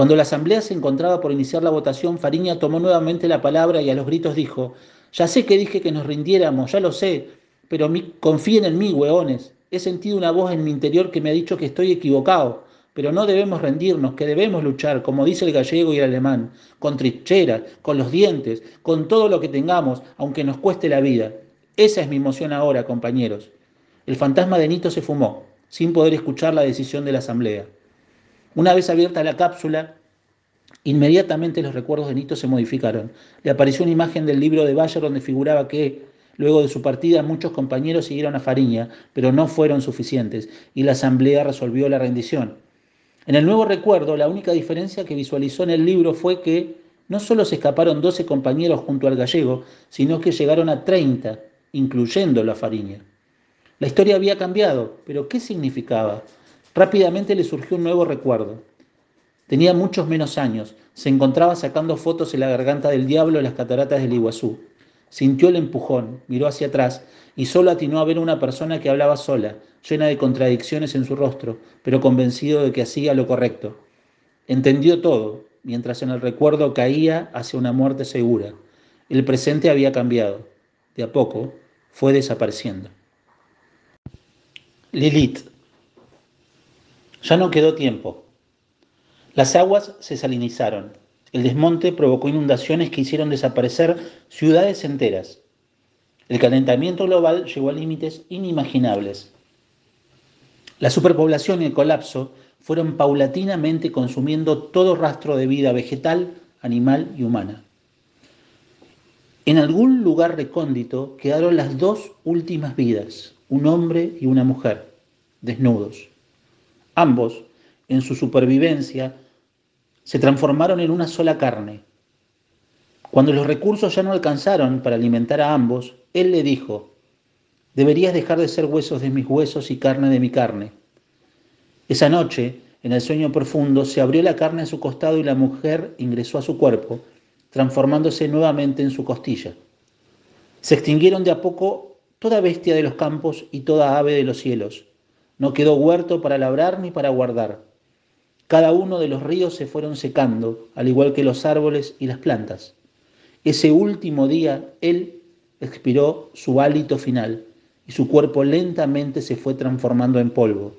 A: Cuando la asamblea se encontraba por iniciar la votación, Fariña tomó nuevamente la palabra y a los gritos dijo, ya sé que dije que nos rindiéramos, ya lo sé, pero confíen en mí, hueones. He sentido una voz en mi interior que me ha dicho que estoy equivocado, pero no debemos rendirnos, que debemos luchar, como dice el gallego y el alemán, con trincheras, con los dientes, con todo lo que tengamos, aunque nos cueste la vida. Esa es mi emoción ahora, compañeros. El fantasma de Nito se fumó, sin poder escuchar la decisión de la asamblea. Una vez abierta la cápsula, inmediatamente los recuerdos de Nito se modificaron. Le apareció una imagen del libro de Bayer donde figuraba que, luego de su partida, muchos compañeros siguieron a Fariña, pero no fueron suficientes, y la asamblea resolvió la rendición. En el nuevo recuerdo, la única diferencia que visualizó en el libro fue que no solo se escaparon 12 compañeros junto al gallego, sino que llegaron a 30, incluyéndolo a Fariña. La historia había cambiado, pero ¿qué significaba? Rápidamente le surgió un nuevo recuerdo. Tenía muchos menos años, se encontraba sacando fotos en la garganta del diablo en las cataratas del Iguazú. Sintió el empujón, miró hacia atrás y solo atinó a ver una persona que hablaba sola, llena de contradicciones en su rostro, pero convencido de que hacía lo correcto. Entendió todo, mientras en el recuerdo caía hacia una muerte segura. El presente había cambiado. De a poco fue desapareciendo. Lilith. Ya no quedó tiempo. Las aguas se salinizaron. El desmonte provocó inundaciones que hicieron desaparecer ciudades enteras. El calentamiento global llegó a límites inimaginables. La superpoblación y el colapso fueron paulatinamente consumiendo todo rastro de vida vegetal, animal y humana. En algún lugar recóndito quedaron las dos últimas vidas, un hombre y una mujer, desnudos. Ambos, en su supervivencia, se transformaron en una sola carne. Cuando los recursos ya no alcanzaron para alimentar a ambos, él le dijo: deberías dejar de ser huesos de mis huesos y carne de mi carne. Esa noche, en el sueño profundo, se abrió la carne a su costado y la mujer ingresó a su cuerpo, transformándose nuevamente en su costilla. Se extinguieron de a poco toda bestia de los campos y toda ave de los cielos. No quedó huerto para labrar ni para guardar. Cada uno de los ríos se fueron secando, al igual que los árboles y las plantas. Ese último día, él expiró su hálito final y su cuerpo lentamente se fue transformando en polvo.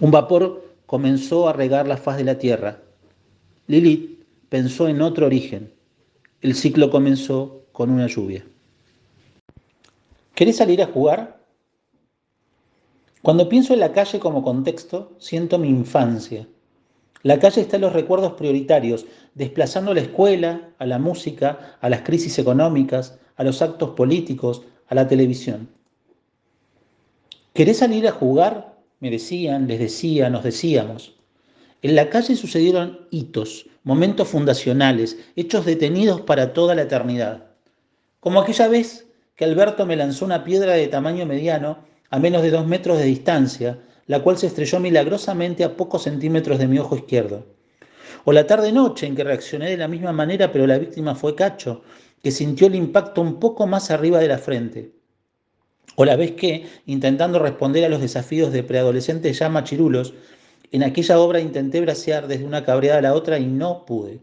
A: Un vapor comenzó a regar la faz de la tierra. Lilith pensó en otro origen. El ciclo comenzó con una lluvia. ¿Querés salir a jugar? Cuando pienso en la calle como contexto, siento mi infancia. La calle está en los recuerdos prioritarios, desplazando a la escuela, a la música, a las crisis económicas, a los actos políticos, a la televisión. ¿Querés salir a jugar? Me decían, les decía, nos decíamos. En la calle sucedieron hitos, momentos fundacionales, hechos detenidos para toda la eternidad. Como aquella vez que Alberto me lanzó una piedra de tamaño mediano a menos de 2 metros de distancia, la cual se estrelló milagrosamente a pocos centímetros de mi ojo izquierdo. O la tarde-noche en que reaccioné de la misma manera, pero la víctima fue Cacho, que sintió el impacto un poco más arriba de la frente. O la vez que, intentando responder a los desafíos de preadolescentes ya machirulos, en aquella obra intenté bracear desde una cabreada a la otra y no pude.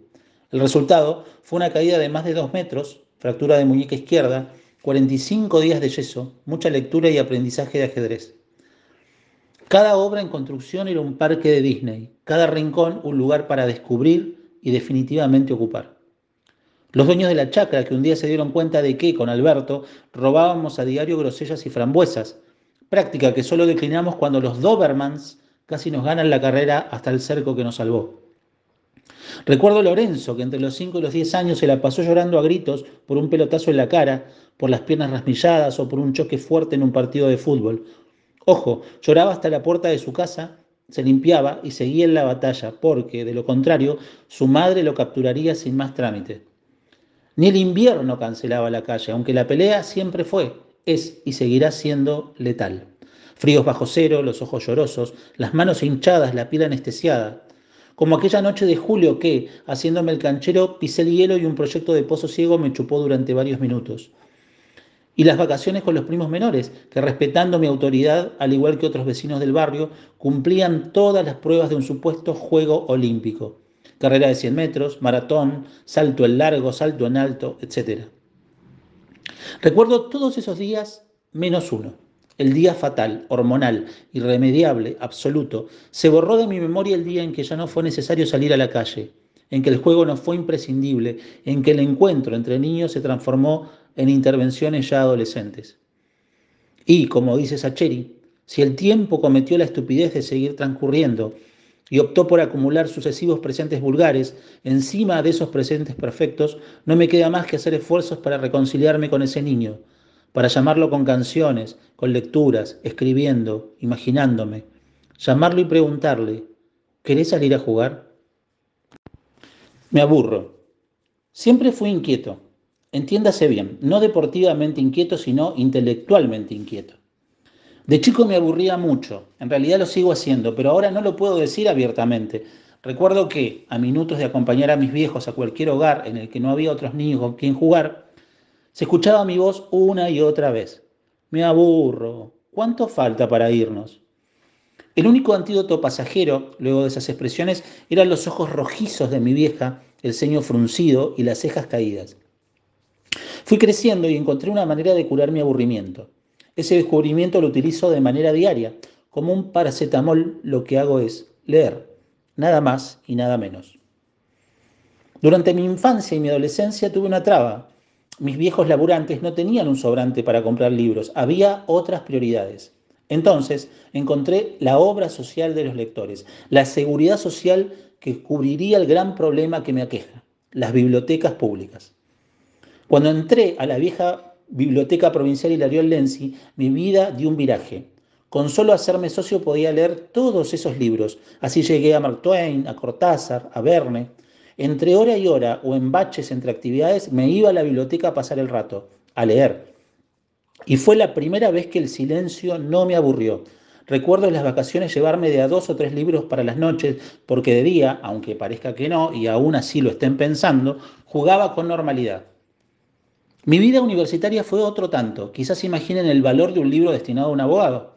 A: El resultado fue una caída de más de 2 metros, fractura de muñeca izquierda, 45 días de yeso, mucha lectura y aprendizaje de ajedrez. Cada obra en construcción era un parque de Disney, cada rincón un lugar para descubrir y definitivamente ocupar. Los dueños de la chacra que un día se dieron cuenta de que, con Alberto, robábamos a diario grosellas y frambuesas, práctica que solo declinamos cuando los Dobermans casi nos ganan la carrera hasta el cerco que nos salvó. Recuerdo a Lorenzo, que entre los 5 y los 10 años se la pasó llorando a gritos por un pelotazo en la cara, por las piernas rasmilladas o por un choque fuerte en un partido de fútbol. Ojo, lloraba hasta la puerta de su casa, se limpiaba y seguía en la batalla, porque, de lo contrario, su madre lo capturaría sin más trámite. Ni el invierno cancelaba la calle, aunque la pelea siempre fue, es y seguirá siendo letal. Fríos bajo cero, los ojos llorosos, las manos hinchadas, la piel anestesiada. Como aquella noche de julio que, haciéndome el canchero, pisé el hielo y un proyecto de pozo ciego me chupó durante varios minutos. Y las vacaciones con los primos menores, que respetando mi autoridad, al igual que otros vecinos del barrio, cumplían todas las pruebas de un supuesto juego olímpico. Carrera de 100 metros, maratón, salto en largo, salto en alto, etc. Recuerdo todos esos días menos uno. El día fatal, hormonal, irremediable, absoluto. Se borró de mi memoria el día en que ya no fue necesario salir a la calle, en que el juego no fue imprescindible, en que el encuentro entre niños se transformó en intervenciones ya adolescentes. Y, como dice Sacheri, si el tiempo cometió la estupidez de seguir transcurriendo y optó por acumular sucesivos presentes vulgares encima de esos presentes perfectos, no me queda más que hacer esfuerzos para reconciliarme con ese niño, para llamarlo con canciones, con lecturas, escribiendo, imaginándome, llamarlo y preguntarle: ¿querés salir a jugar? Me aburro. Siempre fui inquieto. Entiéndase bien, no deportivamente inquieto, sino intelectualmente inquieto. De chico me aburría mucho, en realidad lo sigo haciendo, pero ahora no lo puedo decir abiertamente. Recuerdo que, a minutos de acompañar a mis viejos a cualquier hogar en el que no había otros niños con quien jugar, se escuchaba mi voz una y otra vez. Me aburro. ¿Cuánto falta para irnos? El único antídoto pasajero, luego de esas expresiones, eran los ojos rojizos de mi vieja, el ceño fruncido y las cejas caídas. Fui creciendo y encontré una manera de curar mi aburrimiento. Ese descubrimiento lo utilizo de manera diaria. Como un paracetamol, lo que hago es leer, nada más y nada menos. Durante mi infancia y mi adolescencia tuve una traba. Mis viejos laburantes no tenían un sobrante para comprar libros, había otras prioridades. Entonces encontré la obra social de los lectores, la seguridad social que cubriría el gran problema que me aqueja, las bibliotecas públicas. Cuando entré a la vieja Biblioteca Provincial Hilarión Lenzi, mi vida dio un viraje. Con solo hacerme socio podía leer todos esos libros. Así llegué a Mark Twain, a Cortázar, a Verne. Entre hora y hora o en baches entre actividades me iba a la biblioteca a pasar el rato, a leer. Y fue la primera vez que el silencio no me aburrió. Recuerdo en las vacaciones llevarme de a 2 o 3 libros para las noches, porque de día, aunque parezca que no, y aún así lo estén pensando, jugaba con normalidad. Mi vida universitaria fue otro tanto. Quizás imaginen el valor de un libro destinado a un abogado.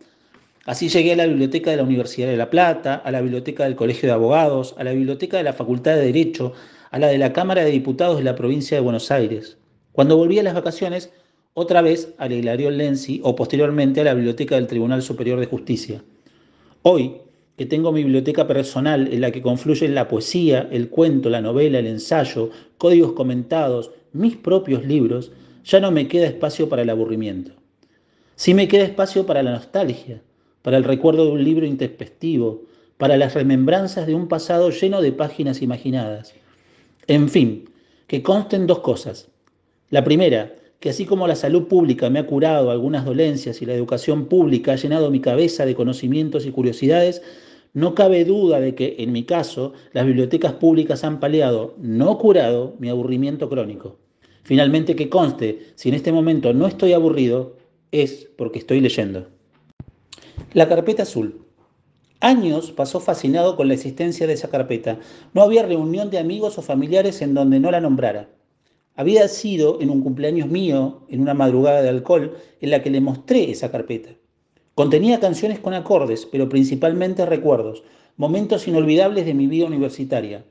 A: Así llegué a la biblioteca de la Universidad de La Plata, a la biblioteca del Colegio de Abogados, a la biblioteca de la Facultad de Derecho, a la de la Cámara de Diputados de la provincia de Buenos Aires. Cuando volví a las vacaciones, otra vez a la Hilarión Lenzi o posteriormente a la biblioteca del Tribunal Superior de Justicia. Hoy, que tengo mi biblioteca personal en la que confluyen la poesía, el cuento, la novela, el ensayo, códigos comentados, mis propios libros, ya no me queda espacio para el aburrimiento. Sí me queda espacio para la nostalgia, para el recuerdo de un libro intempestivo, para las remembranzas de un pasado lleno de páginas imaginadas. En fin, que consten 2 cosas. La primera, que así como la salud pública me ha curado algunas dolencias y la educación pública ha llenado mi cabeza de conocimientos y curiosidades, no cabe duda de que, en mi caso, las bibliotecas públicas han paliado, no curado, mi aburrimiento crónico. Finalmente, que conste, si en este momento no estoy aburrido, es porque estoy leyendo. La carpeta azul. Años pasó fascinado con la existencia de esa carpeta. No había reunión de amigos o familiares en donde no la nombrara. Había sido en un cumpleaños mío, en una madrugada de alcohol, en la que le mostré esa carpeta. Contenía canciones con acordes, pero principalmente recuerdos, momentos inolvidables de mi vida universitaria.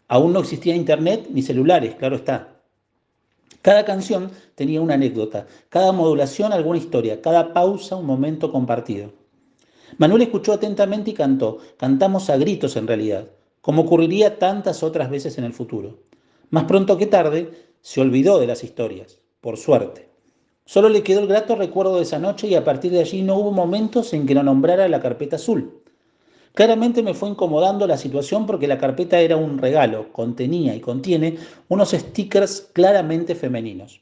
A: Aún no existía internet ni celulares, claro está. Cada canción tenía una anécdota, cada modulación alguna historia, cada pausa un momento compartido. Manuel escuchó atentamente y cantó. Cantamos a gritos en realidad, como ocurriría tantas otras veces en el futuro. Más pronto que tarde, se olvidó de las historias, por suerte. Solo le quedó el grato recuerdo de esa noche y a partir de allí no hubo momentos en que no nombrara la carpeta azul. Claramente me fue incomodando la situación porque la carpeta era un regalo, contenía y contiene unos stickers claramente femeninos.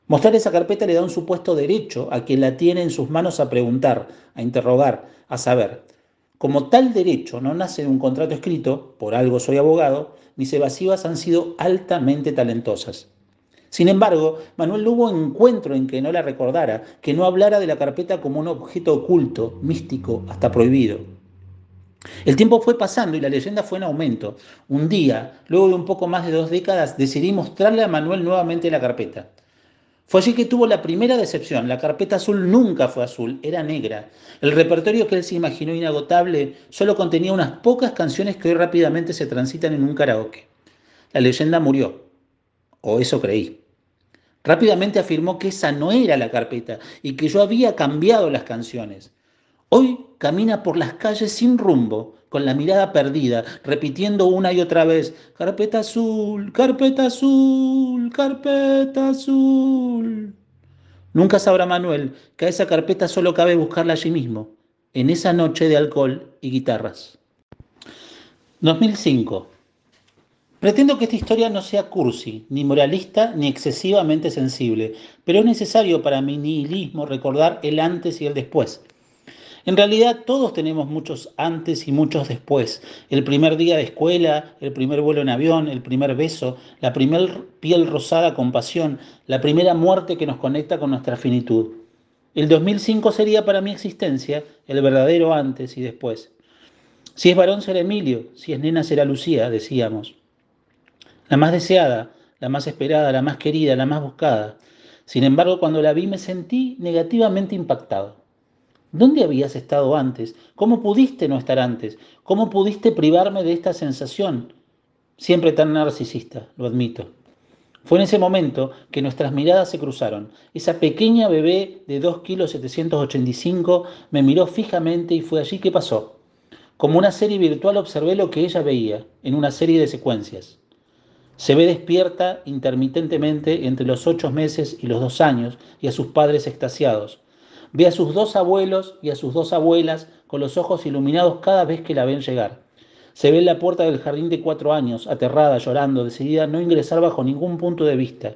A: Mostrar esa carpeta le da un supuesto derecho a quien la tiene en sus manos a preguntar, a interrogar, a saber. Como tal derecho no nace de un contrato escrito, por algo soy abogado, mis evasivas han sido altamente talentosas. Sin embargo, Manuel no hubo encuentro en que no la recordara, que no hablara de la carpeta como un objeto oculto, místico, hasta prohibido. El tiempo fue pasando y la leyenda fue en aumento. Un día, luego de un poco más de 2 décadas, decidí mostrarle a Manuel nuevamente la carpeta. Fue allí que tuvo la primera decepción. La carpeta azul nunca fue azul, era negra. El repertorio que él se imaginó inagotable solo contenía unas pocas canciones que hoy rápidamente se transitan en un karaoke. La leyenda murió, o eso creí. Rápidamente afirmó que esa no era la carpeta y que yo había cambiado las canciones. Hoy camina por las calles sin rumbo, con la mirada perdida, repitiendo una y otra vez, carpeta azul, carpeta azul, carpeta azul. Nunca sabrá Manuel que a esa carpeta solo cabe buscarla allí mismo, en esa noche de alcohol y guitarras. 2005. Pretendo que esta historia no sea cursi, ni moralista, ni excesivamente sensible, pero es necesario para mi nihilismo recordar el antes y el después. En realidad todos tenemos muchos antes y muchos después. El primer día de escuela, el primer vuelo en avión, el primer beso, la primer piel rosada con pasión, la primera muerte que nos conecta con nuestra finitud. El 2005 sería para mi existencia el verdadero antes y después. Si es varón será Emilio, si es nena será Lucía, decíamos. La más deseada, la más esperada, la más querida, la más buscada. Sin embargo, cuando la vi me sentí negativamente impactado. ¿Dónde habías estado antes? ¿Cómo pudiste no estar antes? ¿Cómo pudiste privarme de esta sensación? Siempre tan narcisista, lo admito. Fue en ese momento que nuestras miradas se cruzaron. Esa pequeña bebé de 2,785 kilos me miró fijamente y fue allí que pasó. Como una serie virtual observé lo que ella veía, en una serie de secuencias. Se ve despierta intermitentemente entre los 8 meses y los 2 años y a sus padres extasiados. Ve a sus dos abuelos y a sus dos abuelas con los ojos iluminados cada vez que la ven llegar. Se ve en la puerta del jardín de 4 años, aterrada, llorando, decidida a no ingresar bajo ningún punto de vista.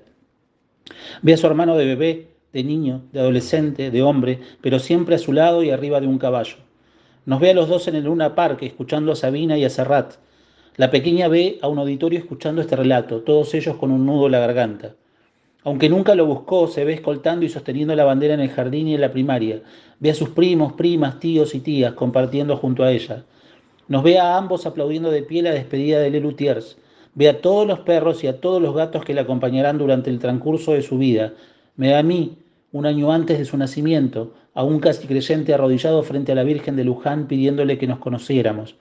A: Ve a su hermano de bebé, de niño, de adolescente, de hombre, pero siempre a su lado y arriba de un caballo. Nos ve a los dos en el Luna Park, escuchando a Sabina y a Serrat. La pequeña ve a un auditorio escuchando este relato, todos ellos con un nudo en la garganta. Aunque nunca lo buscó, se ve escoltando y sosteniendo la bandera en el jardín y en la primaria. Ve a sus primos, primas, tíos y tías compartiendo junto a ella. Nos ve a ambos aplaudiendo de pie la despedida de Lelutiers. Ve a todos los perros y a todos los gatos que la acompañarán durante el transcurso de su vida. Me ve a mí, 1 año antes de su nacimiento, aún casi creyente arrodillado frente a la Virgen de Luján pidiéndole que nos conociéramos.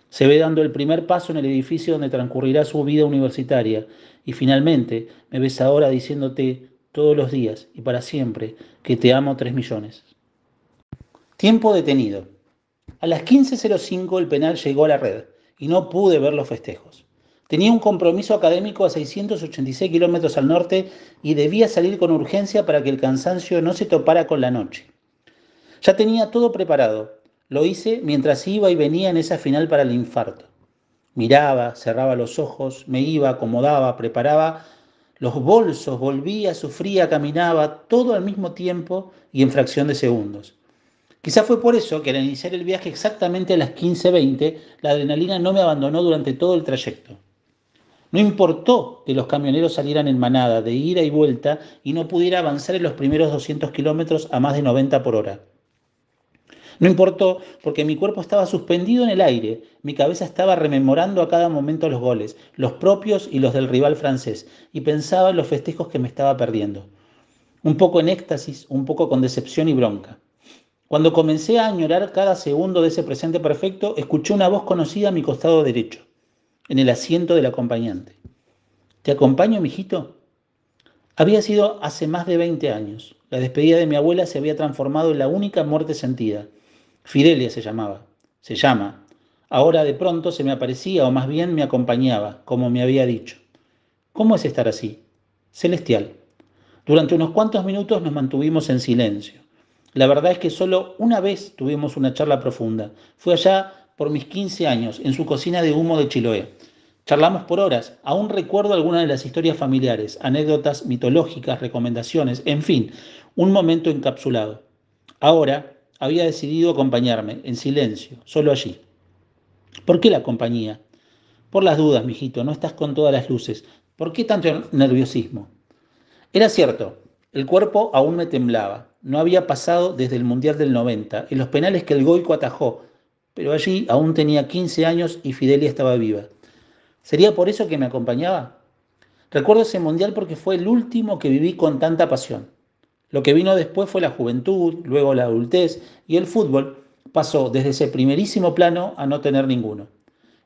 A: Se ve dando el primer paso en el edificio donde transcurrirá su vida universitaria. Y finalmente me ves ahora diciéndote todos los días y para siempre que te amo 3 millones. Tiempo detenido. A las 15:05 el penal llegó a la red y no pude ver los festejos. Tenía un compromiso académico a 686 kilómetros al norte y debía salir con urgencia para que el cansancio no se topara con la noche. Ya tenía todo preparado. Lo hice mientras iba y venía en esa final para el infarto. Miraba, cerraba los ojos, me iba, acomodaba, preparaba los bolsos, volvía, sufría, caminaba, todo al mismo tiempo y en fracción de segundos. Quizá fue por eso que al iniciar el viaje exactamente a las 15:20, la adrenalina no me abandonó durante todo el trayecto. No importó que los camioneros salieran en manada de ida y vuelta y no pudiera avanzar en los primeros 200 kilómetros a más de 90 por hora. No importó porque mi cuerpo estaba suspendido en el aire, mi cabeza estaba rememorando a cada momento los goles, los propios y los del rival francés, y pensaba en los festejos que me estaba perdiendo. Un poco en éxtasis, un poco con decepción y bronca. Cuando comencé a añorar cada segundo de ese presente perfecto, escuché una voz conocida a mi costado derecho, en el asiento del acompañante. ¿Te acompaño, mijito? Había sido hace más de 20 años. La despedida de mi abuela se había transformado en la única muerte sentida. Fidelia se llamaba, se llama. Ahora de pronto se me aparecía o más bien me acompañaba, como me había dicho. ¿Cómo es estar así? Celestial. Durante unos cuantos minutos nos mantuvimos en silencio. La verdad es que solo una vez tuvimos una charla profunda. Fue allá por mis 15 años, en su cocina de humo de Chiloé. Charlamos por horas. Aún recuerdo algunas de las historias familiares, anécdotas mitológicas, recomendaciones, en fin, un momento encapsulado. Ahora había decidido acompañarme, en silencio, solo allí. ¿Por qué la compañía? Por las dudas, mijito, no estás con todas las luces. ¿Por qué tanto nerviosismo? Era cierto, el cuerpo aún me temblaba. No había pasado desde el Mundial del 90, en los penales que el Goico atajó, pero allí aún tenía 15 años y Fidelia estaba viva. ¿Sería por eso que me acompañaba? Recuerdo ese Mundial porque fue el último que viví con tanta pasión. Lo que vino después fue la juventud, luego la adultez y el fútbol pasó desde ese primerísimo plano a no tener ninguno.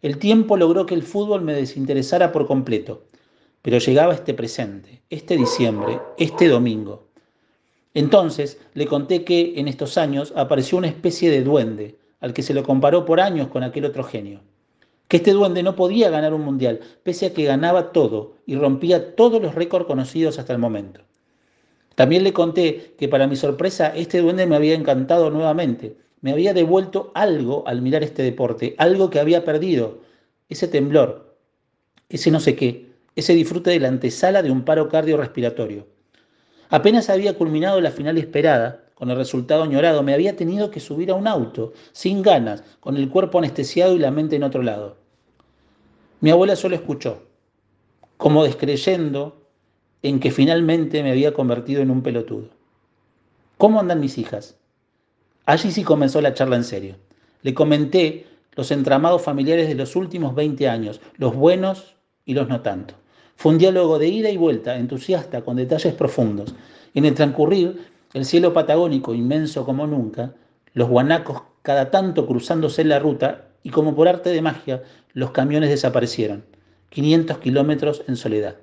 A: El tiempo logró que el fútbol me desinteresara por completo, pero llegaba este presente, este diciembre, este domingo. Entonces le conté que en estos años apareció una especie de duende, al que se lo comparó por años con aquel otro genio. Que este duende no podía ganar un mundial, pese a que ganaba todo y rompía todos los récords conocidos hasta el momento. También le conté que para mi sorpresa este duende me había encantado nuevamente, me había devuelto algo al mirar este deporte, algo que había perdido, ese temblor, ese no sé qué, ese disfrute de la antesala de un paro cardiorrespiratorio. Apenas había culminado la final esperada, con el resultado añorado, me había tenido que subir a un auto, sin ganas, con el cuerpo anestesiado y la mente en otro lado. Mi abuela solo escuchó, como descreyendo en que finalmente me había convertido en un pelotudo. ¿Cómo andan mis hijas? Allí sí comenzó la charla en serio. Le comenté los entramados familiares de los últimos 20 años, los buenos y los no tanto. Fue un diálogo de ida y vuelta, entusiasta, con detalles profundos. En el transcurrir, el cielo patagónico, inmenso como nunca, los guanacos cada tanto cruzándose en la ruta y como por arte de magia, los camiones desaparecieron. 500 kilómetros en soledad.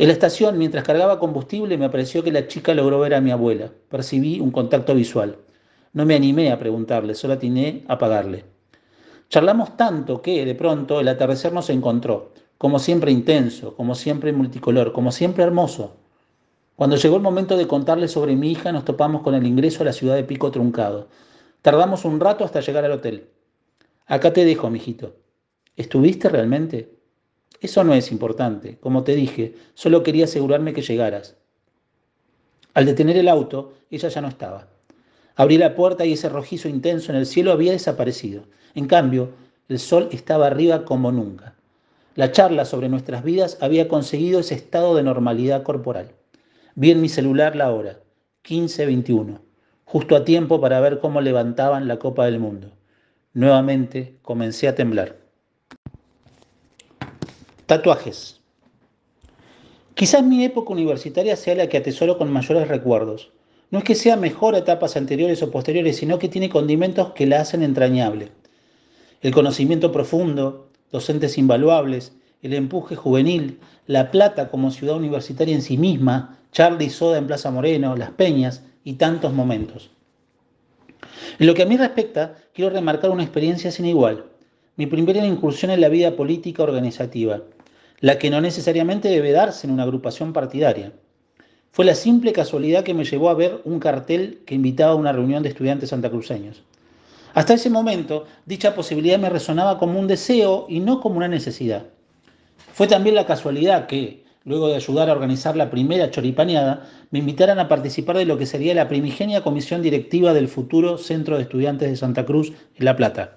A: En la estación, mientras cargaba combustible, me pareció que la chica logró ver a mi abuela. Percibí un contacto visual. No me animé a preguntarle, solo atiné a pagarle. Charlamos tanto que, de pronto, el atardecer nos encontró, como siempre intenso, como siempre multicolor, como siempre hermoso. Cuando llegó el momento de contarle sobre mi hija, nos topamos con el ingreso a la ciudad de Pico Truncado. Tardamos un rato hasta llegar al hotel. Acá te dejo, mijito. ¿Estuviste realmente? Eso no es importante. Como te dije, solo quería asegurarme que llegaras. Al detener el auto, ella ya no estaba. Abrí la puerta y ese rojizo intenso en el cielo había desaparecido. En cambio, el sol estaba arriba como nunca. La charla sobre nuestras vidas había conseguido ese estado de normalidad corporal. Vi en mi celular la hora, 15:21, justo a tiempo para ver cómo levantaban la Copa del Mundo. Nuevamente comencé a temblar. Tatuajes. Quizás mi época universitaria sea la que atesoro con mayores recuerdos. No es que sea mejor a etapas anteriores o posteriores, sino que tiene condimentos que la hacen entrañable. El conocimiento profundo, docentes invaluables, el empuje juvenil, La Plata como ciudad universitaria en sí misma, Charlie y Soda en Plaza Moreno, Las Peñas y tantos momentos. En lo que a mí respecta, quiero remarcar una experiencia sin igual. Mi primera incursión en la vida política organizativa, la que no necesariamente debe darse en una agrupación partidaria. Fue la simple casualidad que me llevó a ver un cartel que invitaba a una reunión de estudiantes santacruceños. Hasta ese momento, dicha posibilidad me resonaba como un deseo y no como una necesidad. Fue también la casualidad que, luego de ayudar a organizar la primera choripaneada, me invitaran a participar de lo que sería la primigenia comisión directiva del futuro Centro de Estudiantes de Santa Cruz en La Plata.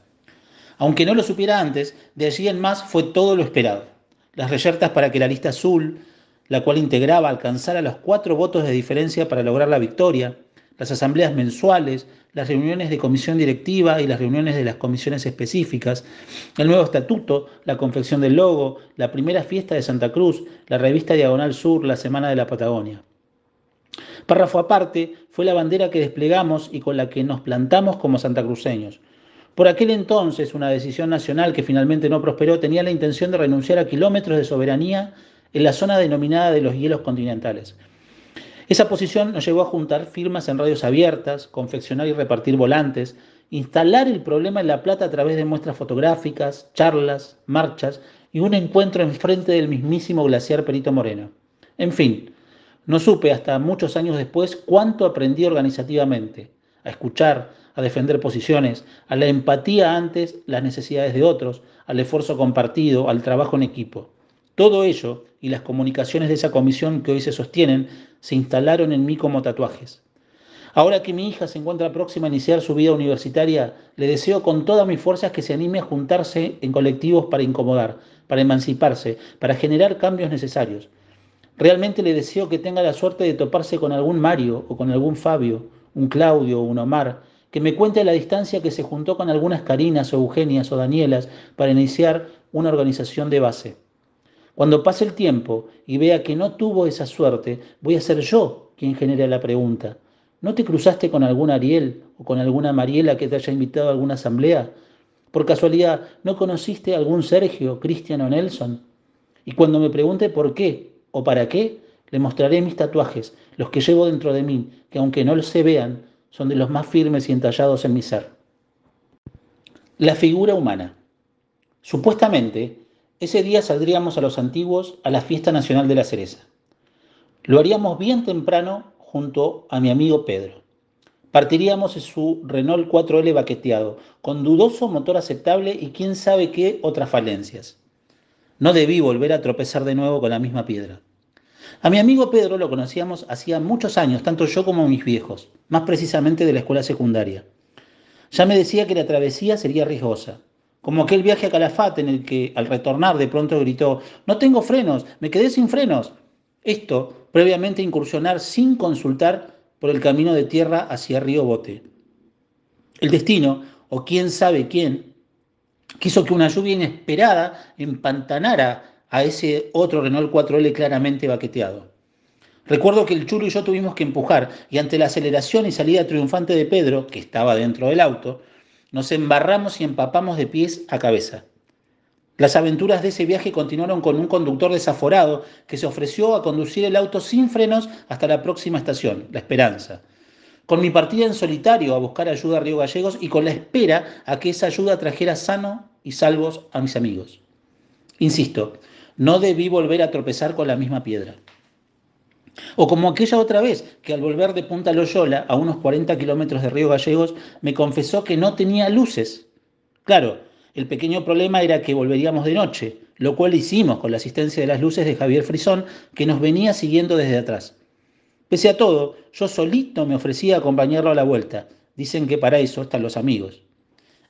A: Aunque no lo supiera antes, de allí en más fue todo lo esperado. Las reyertas para que la lista azul, la cual integraba, alcanzara los 4 votos de diferencia para lograr la victoria, las asambleas mensuales, las reuniones de comisión directiva y las reuniones de las comisiones específicas, el nuevo estatuto, la confección del logo, la primera fiesta de Santa Cruz, la revista Diagonal Sur, la Semana de la Patagonia. Párrafo aparte, fue la bandera que desplegamos y con la que nos plantamos como santacruceños. Por aquel entonces, una decisión nacional que finalmente no prosperó tenía la intención de renunciar a kilómetros de soberanía en la zona denominada de los hielos continentales. Esa posición nos llevó a juntar firmas en radios abiertas, confeccionar y repartir volantes, instalar el problema en La Plata a través de muestras fotográficas, charlas, marchas y un encuentro enfrente del mismísimo glaciar Perito Moreno. En fin, no supe hasta muchos años después cuánto aprendí organizativamente, a escuchar, a defender posiciones, a la empatía antes las necesidades de otros, al esfuerzo compartido, al trabajo en equipo. Todo ello y las comunicaciones de esa comisión que hoy se sostienen se instalaron en mí como tatuajes. Ahora que mi hija se encuentra próxima a iniciar su vida universitaria, le deseo con todas mis fuerzas que se anime a juntarse en colectivos para incomodar, para emanciparse, para generar cambios necesarios. Realmente le deseo que tenga la suerte de toparse con algún Mario o con algún Fabio, un Claudio o un Omar, que me cuente a la distancia que se juntó con algunas Carinas o Eugenias o Danielas para iniciar una organización de base. Cuando pase el tiempo y vea que no tuvo esa suerte, voy a ser yo quien genere la pregunta. ¿No te cruzaste con algún Ariel o con alguna Mariela que te haya invitado a alguna asamblea? ¿Por casualidad no conociste a algún Sergio, Cristian o Nelson? Y cuando me pregunte por qué o para qué, le mostraré mis tatuajes, los que llevo dentro de mí, que aunque no se vean, son de los más firmes y entallados en mi ser. La figura humana. Supuestamente, ese día saldríamos a los antiguos a la fiesta nacional de la cereza. Lo haríamos bien temprano junto a mi amigo Pedro. Partiríamos en su Renault 4L baqueteado, con dudoso motor aceptable y quién sabe qué otras falencias. No debí volver a tropezar de nuevo con la misma piedra. A mi amigo Pedro lo conocíamos hacía muchos años, tanto yo como mis viejos, más precisamente de la escuela secundaria. Ya me decía que la travesía sería riesgosa, como aquel viaje a Calafate en el que al retornar de pronto gritó: «No tengo frenos, me quedé sin frenos». Esto previamente incursionar sin consultar por el camino de tierra hacia Río Bote. El destino, o quién sabe quién, quiso que una lluvia inesperada empantanara a ese otro Renault 4L claramente baqueteado. Recuerdo que el Chulo y yo tuvimos que empujar y ante la aceleración y salida triunfante de Pedro, que estaba dentro del auto, nos embarramos y empapamos de pies a cabeza. Las aventuras de ese viaje continuaron con un conductor desaforado que se ofreció a conducir el auto sin frenos hasta la próxima estación, La Esperanza. Con mi partida en solitario a buscar ayuda a Río Gallegos y con la espera a que esa ayuda trajera sano y salvos a mis amigos. Insisto, no debí volver a tropezar con la misma piedra. O como aquella otra vez que al volver de Punta Loyola, a unos 40 kilómetros de Río Gallegos, me confesó que no tenía luces. Claro, el pequeño problema era que volveríamos de noche, lo cual hicimos con la asistencia de las luces de Javier Frisón, que nos venía siguiendo desde atrás. Pese a todo, yo solito me ofrecía a acompañarlo a la vuelta. Dicen que para eso están los amigos.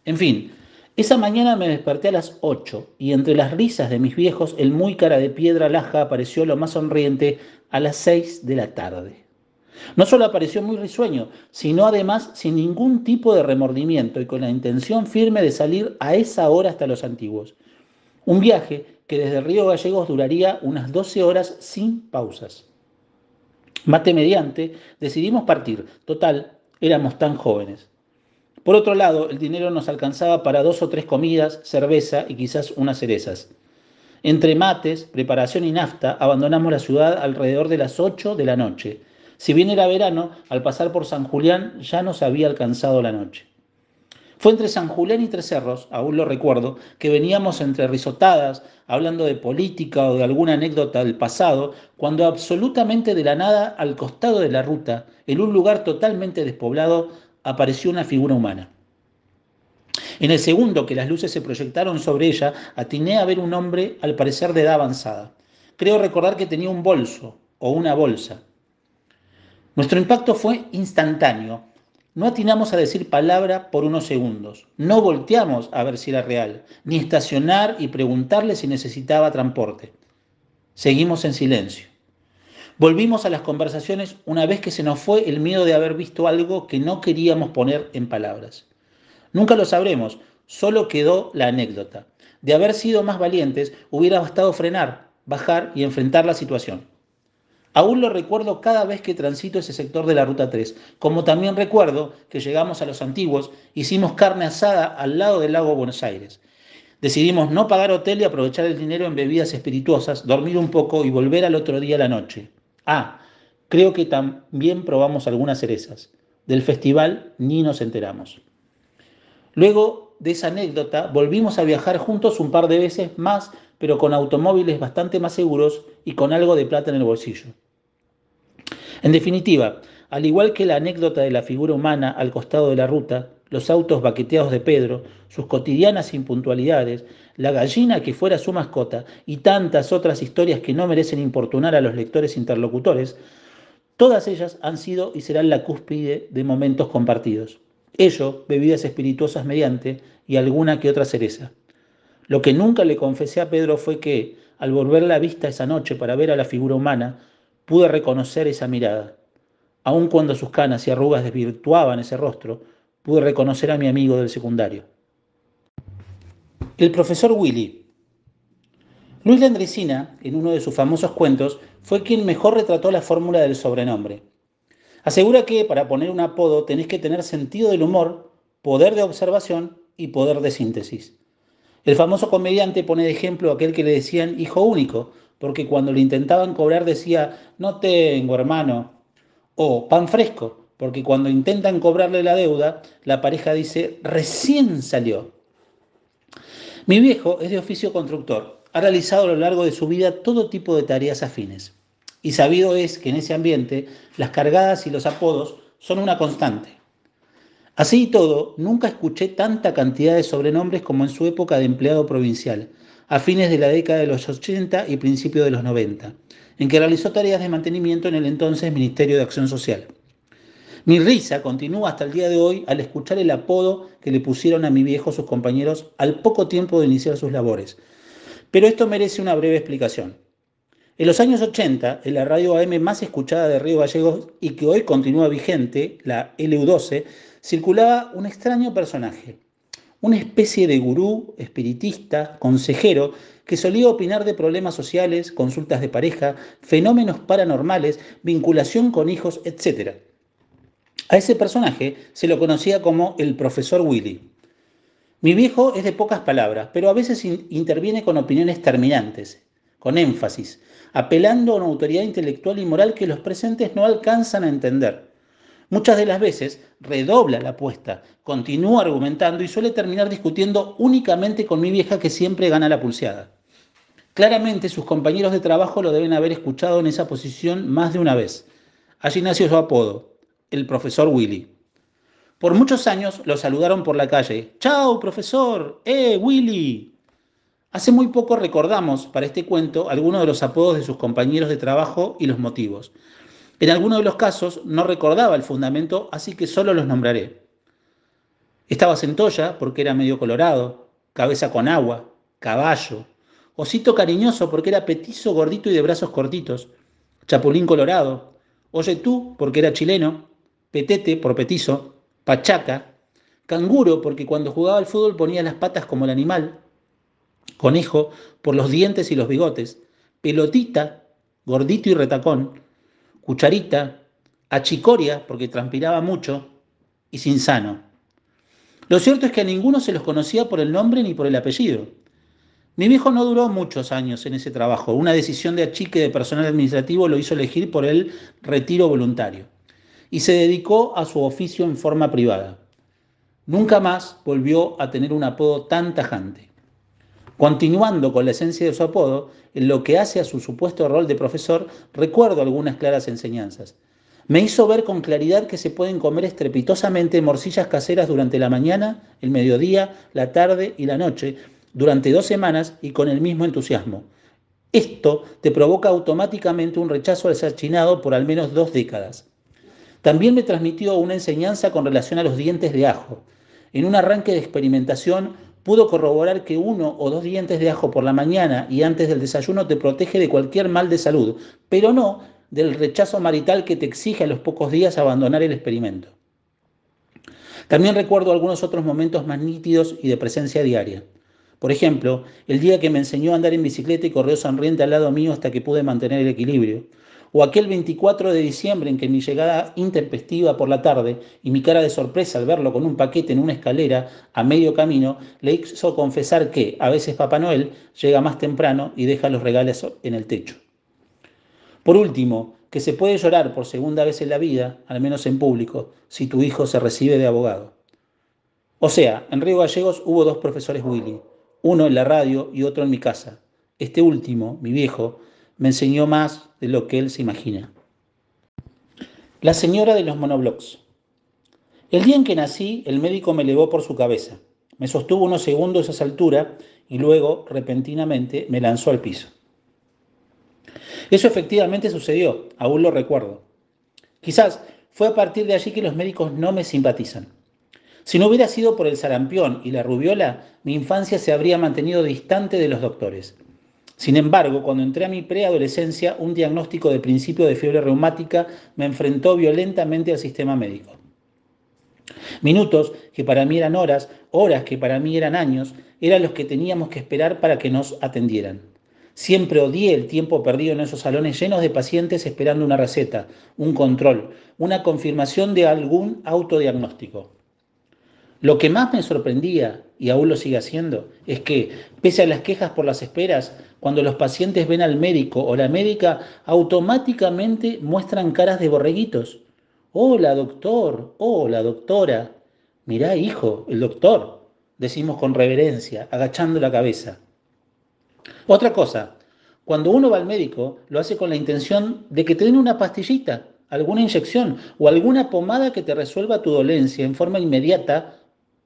A: En fin, esa mañana me desperté a las 8 y entre las risas de mis viejos, el muy cara de piedra Laja apareció lo más sonriente a las 6 de la tarde. No solo apareció muy risueño, sino además sin ningún tipo de remordimiento y con la intención firme de salir a esa hora hasta los Antiguos. Un viaje que desde Río Gallegos duraría unas 12 horas sin pausas. Mate mediante, decidimos partir. Total, éramos tan jóvenes. Por otro lado, el dinero nos alcanzaba para 2 o 3 comidas, cerveza y quizás unas cerezas. Entre mates, preparación y nafta, abandonamos la ciudad alrededor de las 8 de la noche. Si bien era verano, al pasar por San Julián ya nos había alcanzado la noche. Fue entre San Julián y Tres Cerros, aún lo recuerdo, que veníamos entre risotadas, hablando de política o de alguna anécdota del pasado, cuando absolutamente de la nada, al costado de la ruta, en un lugar totalmente despoblado, apareció una figura humana. En el segundo que las luces se proyectaron sobre ella, atiné a ver un hombre al parecer de edad avanzada. Creo recordar que tenía un bolso o una bolsa. Nuestro impacto fue instantáneo. No atinamos a decir palabra por unos segundos. No volteamos a ver si era real, ni estacionar y preguntarle si necesitaba transporte. Seguimos en silencio. Volvimos a las conversaciones una vez que se nos fue el miedo de haber visto algo que no queríamos poner en palabras. Nunca lo sabremos, solo quedó la anécdota. De haber sido más valientes, hubiera bastado frenar, bajar y enfrentar la situación. Aún lo recuerdo cada vez que transito ese sector de la Ruta 3, como también recuerdo que llegamos a Los Antiguos, hicimos carne asada al lado del lago Buenos Aires. Decidimos no pagar hotel y aprovechar el dinero en bebidas espirituosas, dormir un poco y volver al otro día a la noche. Ah, creo que también probamos algunas cerezas. Del festival ni nos enteramos. Luego de esa anécdota, volvimos a viajar juntos un par de veces más, pero con automóviles bastante más seguros y con algo de plata en el bolsillo. En definitiva, al igual que la anécdota de la figura humana al costado de la ruta, los autos baqueteados de Pedro, sus cotidianas impuntualidades, la gallina que fuera su mascota y tantas otras historias que no merecen importunar a los lectores interlocutores, todas ellas han sido y serán la cúspide de momentos compartidos. Ello, bebidas espirituosas mediante y alguna que otra cereza. Lo que nunca le confesé a Pedro fue que, al volver la vista esa noche para ver a la figura humana, pude reconocer esa mirada. Aun cuando sus canas y arrugas desvirtuaban ese rostro, pude reconocer a mi amigo del secundario. El profesor Willy. Luis Landricina, en uno de sus famosos cuentos, fue quien mejor retrató la fórmula del sobrenombre. Asegura que para poner un apodo tenés que tener sentido del humor, poder de observación y poder de síntesis. El famoso comediante pone de ejemplo a aquel que le decían hijo único, porque cuando le intentaban cobrar decía no tengo hermano, o pan fresco, porque cuando intentan cobrarle la deuda, la pareja dice recién salió. Mi viejo es de oficio constructor, ha realizado a lo largo de su vida todo tipo de tareas afines. Y sabido es que en ese ambiente las cargadas y los apodos son una constante. Así y todo, nunca escuché tanta cantidad de sobrenombres como en su época de empleado provincial, a fines de la década de los 80 y principios de los 90, en que realizó tareas de mantenimiento en el entonces Ministerio de Acción Social. Mi risa continúa hasta el día de hoy al escuchar el apodo que le pusieron a mi viejo sus compañeros al poco tiempo de iniciar sus labores. Pero esto merece una breve explicación. En los años 80, en la radio AM más escuchada de Río Gallegos y que hoy continúa vigente, la LU12, circulaba un extraño personaje, una especie de gurú, espiritista, consejero, que solía opinar de problemas sociales, consultas de pareja, fenómenos paranormales, vinculación con hijos, etc. A ese personaje se lo conocía como el profesor Willy. Mi viejo es de pocas palabras, pero a veces interviene con opiniones terminantes, con énfasis, apelando a una autoridad intelectual y moral que los presentes no alcanzan a entender. Muchas de las veces redobla la apuesta, continúa argumentando y suele terminar discutiendo únicamente con mi vieja que siempre gana la pulseada. Claramente sus compañeros de trabajo lo deben haber escuchado en esa posición más de una vez. Allí nació su apodo, el profesor Willy. Por muchos años lo saludaron por la calle. ¡Chao, profesor! Willy! Hace muy poco recordamos para este cuento algunos de los apodos de sus compañeros de trabajo y los motivos. En algunos de los casos no recordaba el fundamento, así que solo los nombraré. Estaba Centolla porque era medio colorado, cabeza con agua, caballo, osito cariñoso porque era petizo, gordito y de brazos cortitos, chapulín colorado, oye tú porque era chileno, petete por petizo, pachaca, canguro porque cuando jugaba al fútbol ponía las patas como el animal, conejo por los dientes y los bigotes, pelotita, gordito y retacón, cucharita, achicoria porque transpiraba mucho y sinsano. Lo cierto es que a ninguno se los conocía por el nombre ni por el apellido. Mi viejo no duró muchos años en ese trabajo. Una decisión de achique de personal administrativo lo hizo elegir por el retiro voluntario y se dedicó a su oficio en forma privada. Nunca más volvió a tener un apodo tan tajante. Continuando con la esencia de su apodo, en lo que hace a su supuesto rol de profesor, recuerdo algunas claras enseñanzas. Me hizo ver con claridad que se pueden comer estrepitosamente morcillas caseras durante la mañana, el mediodía, la tarde y la noche, durante 2 semanas y con el mismo entusiasmo. Esto te provoca automáticamente un rechazo al sachinado por al menos 2 décadas. También me transmitió una enseñanza con relación a los dientes de ajo. En un arranque de experimentación pudo corroborar que 1 o 2 dientes de ajo por la mañana y antes del desayuno te protege de cualquier mal de salud, pero no del rechazo marital que te exige a los pocos días abandonar el experimento. También recuerdo algunos otros momentos más nítidos y de presencia diaria. Por ejemplo, el día que me enseñó a andar en bicicleta y corrió sonriente al lado mío hasta que pude mantener el equilibrio. O aquel 24 de diciembre en que mi llegada intempestiva por la tarde y mi cara de sorpresa al verlo con un paquete en una escalera a medio camino le hizo confesar que a veces Papá Noel llega más temprano y deja los regalos en el techo. Por último, que se puede llorar por segunda vez en la vida, al menos en público, si tu hijo se recibe de abogado. O sea, en Río Gallegos hubo 2 profesores Willy, uno en la radio y otro en mi casa. Este último, mi viejo, me enseñó más de lo que él se imagina. La señora de los monoblocks. El día en que nací, el médico me elevó por su cabeza. Me sostuvo unos segundos a esa altura y luego, repentinamente, me lanzó al piso. Eso efectivamente sucedió, aún lo recuerdo. Quizás fue a partir de allí que los médicos no me simpatizan. Si no hubiera sido por el sarampión y la rubiola, mi infancia se habría mantenido distante de los doctores. Sin embargo, cuando entré a mi preadolescencia, un diagnóstico de principio de fiebre reumática me enfrentó violentamente al sistema médico. Minutos que para mí eran horas, horas que para mí eran años, eran los que teníamos que esperar para que nos atendieran. Siempre odié el tiempo perdido en esos salones llenos de pacientes esperando una receta, un control, una confirmación de algún autodiagnóstico. Lo que más me sorprendía, y aún lo sigue haciendo, es que, pese a las quejas por las esperas, cuando los pacientes ven al médico o la médica, automáticamente muestran caras de borreguitos. Hola, doctor. Hola, doctora. Mirá, hijo, el doctor, decimos con reverencia, agachando la cabeza. Otra cosa, cuando uno va al médico, lo hace con la intención de que te den una pastillita, alguna inyección o alguna pomada que te resuelva tu dolencia en forma inmediata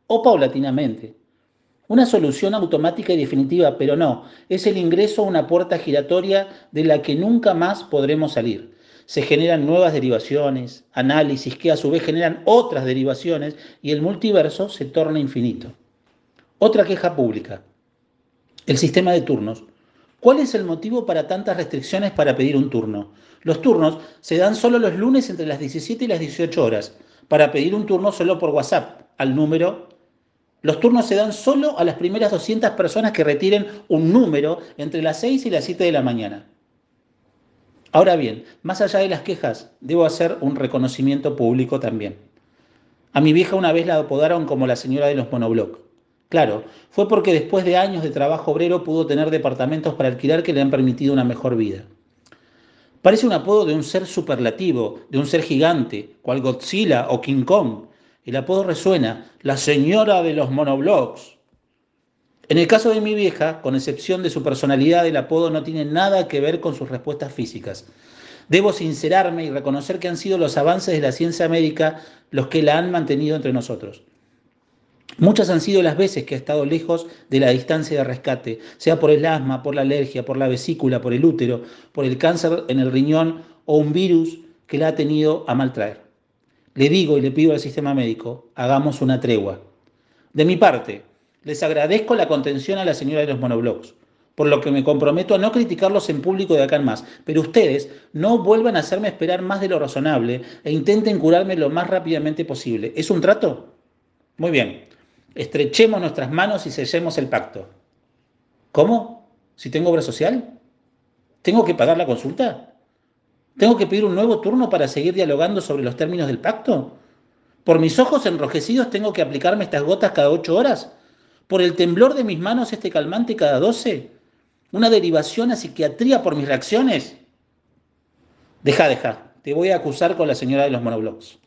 A: o paulatinamente. Una solución automática y definitiva, pero no, es el ingreso a una puerta giratoria de la que nunca más podremos salir. Se generan nuevas derivaciones, análisis que a su vez generan otras derivaciones y el multiverso se torna infinito. Otra queja pública, el sistema de turnos. ¿Cuál es el motivo para tantas restricciones para pedir un turno? Los turnos se dan solo los lunes entre las 17 y las 18 horas. Para pedir un turno solo por WhatsApp, al número. Los turnos se dan solo a las primeras 200 personas que retiren un número entre las 6 y las 7 de la mañana. Ahora bien, más allá de las quejas, debo hacer un reconocimiento público también. A mi vieja una vez la apodaron como la señora de los monoblocks. Claro, fue porque después de años de trabajo obrero pudo tener departamentos para alquilar que le han permitido una mejor vida. Parece un apodo de un ser superlativo, de un ser gigante, cual Godzilla o King Kong. El apodo resuena, la señora de los monoblocks. En el caso de mi vieja, con excepción de su personalidad, el apodo no tiene nada que ver con sus respuestas físicas. Debo sincerarme y reconocer que han sido los avances de la ciencia médica los que la han mantenido entre nosotros. Muchas han sido las veces que ha estado lejos de la distancia de rescate, sea por el asma, por la alergia, por la vesícula, por el útero, por el cáncer en el riñón o un virus que la ha tenido a maltraer. Le digo y le pido al sistema médico, hagamos una tregua. De mi parte, les agradezco la contención a la señora de los monoblocks, por lo que me comprometo a no criticarlos en público de acá en más, pero ustedes no vuelvan a hacerme esperar más de lo razonable e intenten curarme lo más rápidamente posible. ¿Es un trato? Muy bien. Estrechemos nuestras manos y sellemos el pacto. ¿Cómo? ¿Si tengo obra social? ¿Tengo que pagar la consulta? ¿Tengo que pedir un nuevo turno para seguir dialogando sobre los términos del pacto? ¿Por mis ojos enrojecidos tengo que aplicarme estas gotas cada 8 horas? ¿Por el temblor de mis manos este calmante cada 12? ¿Una derivación a psiquiatría por mis reacciones? Deja. Te voy a acusar con la señora de los monoblocks.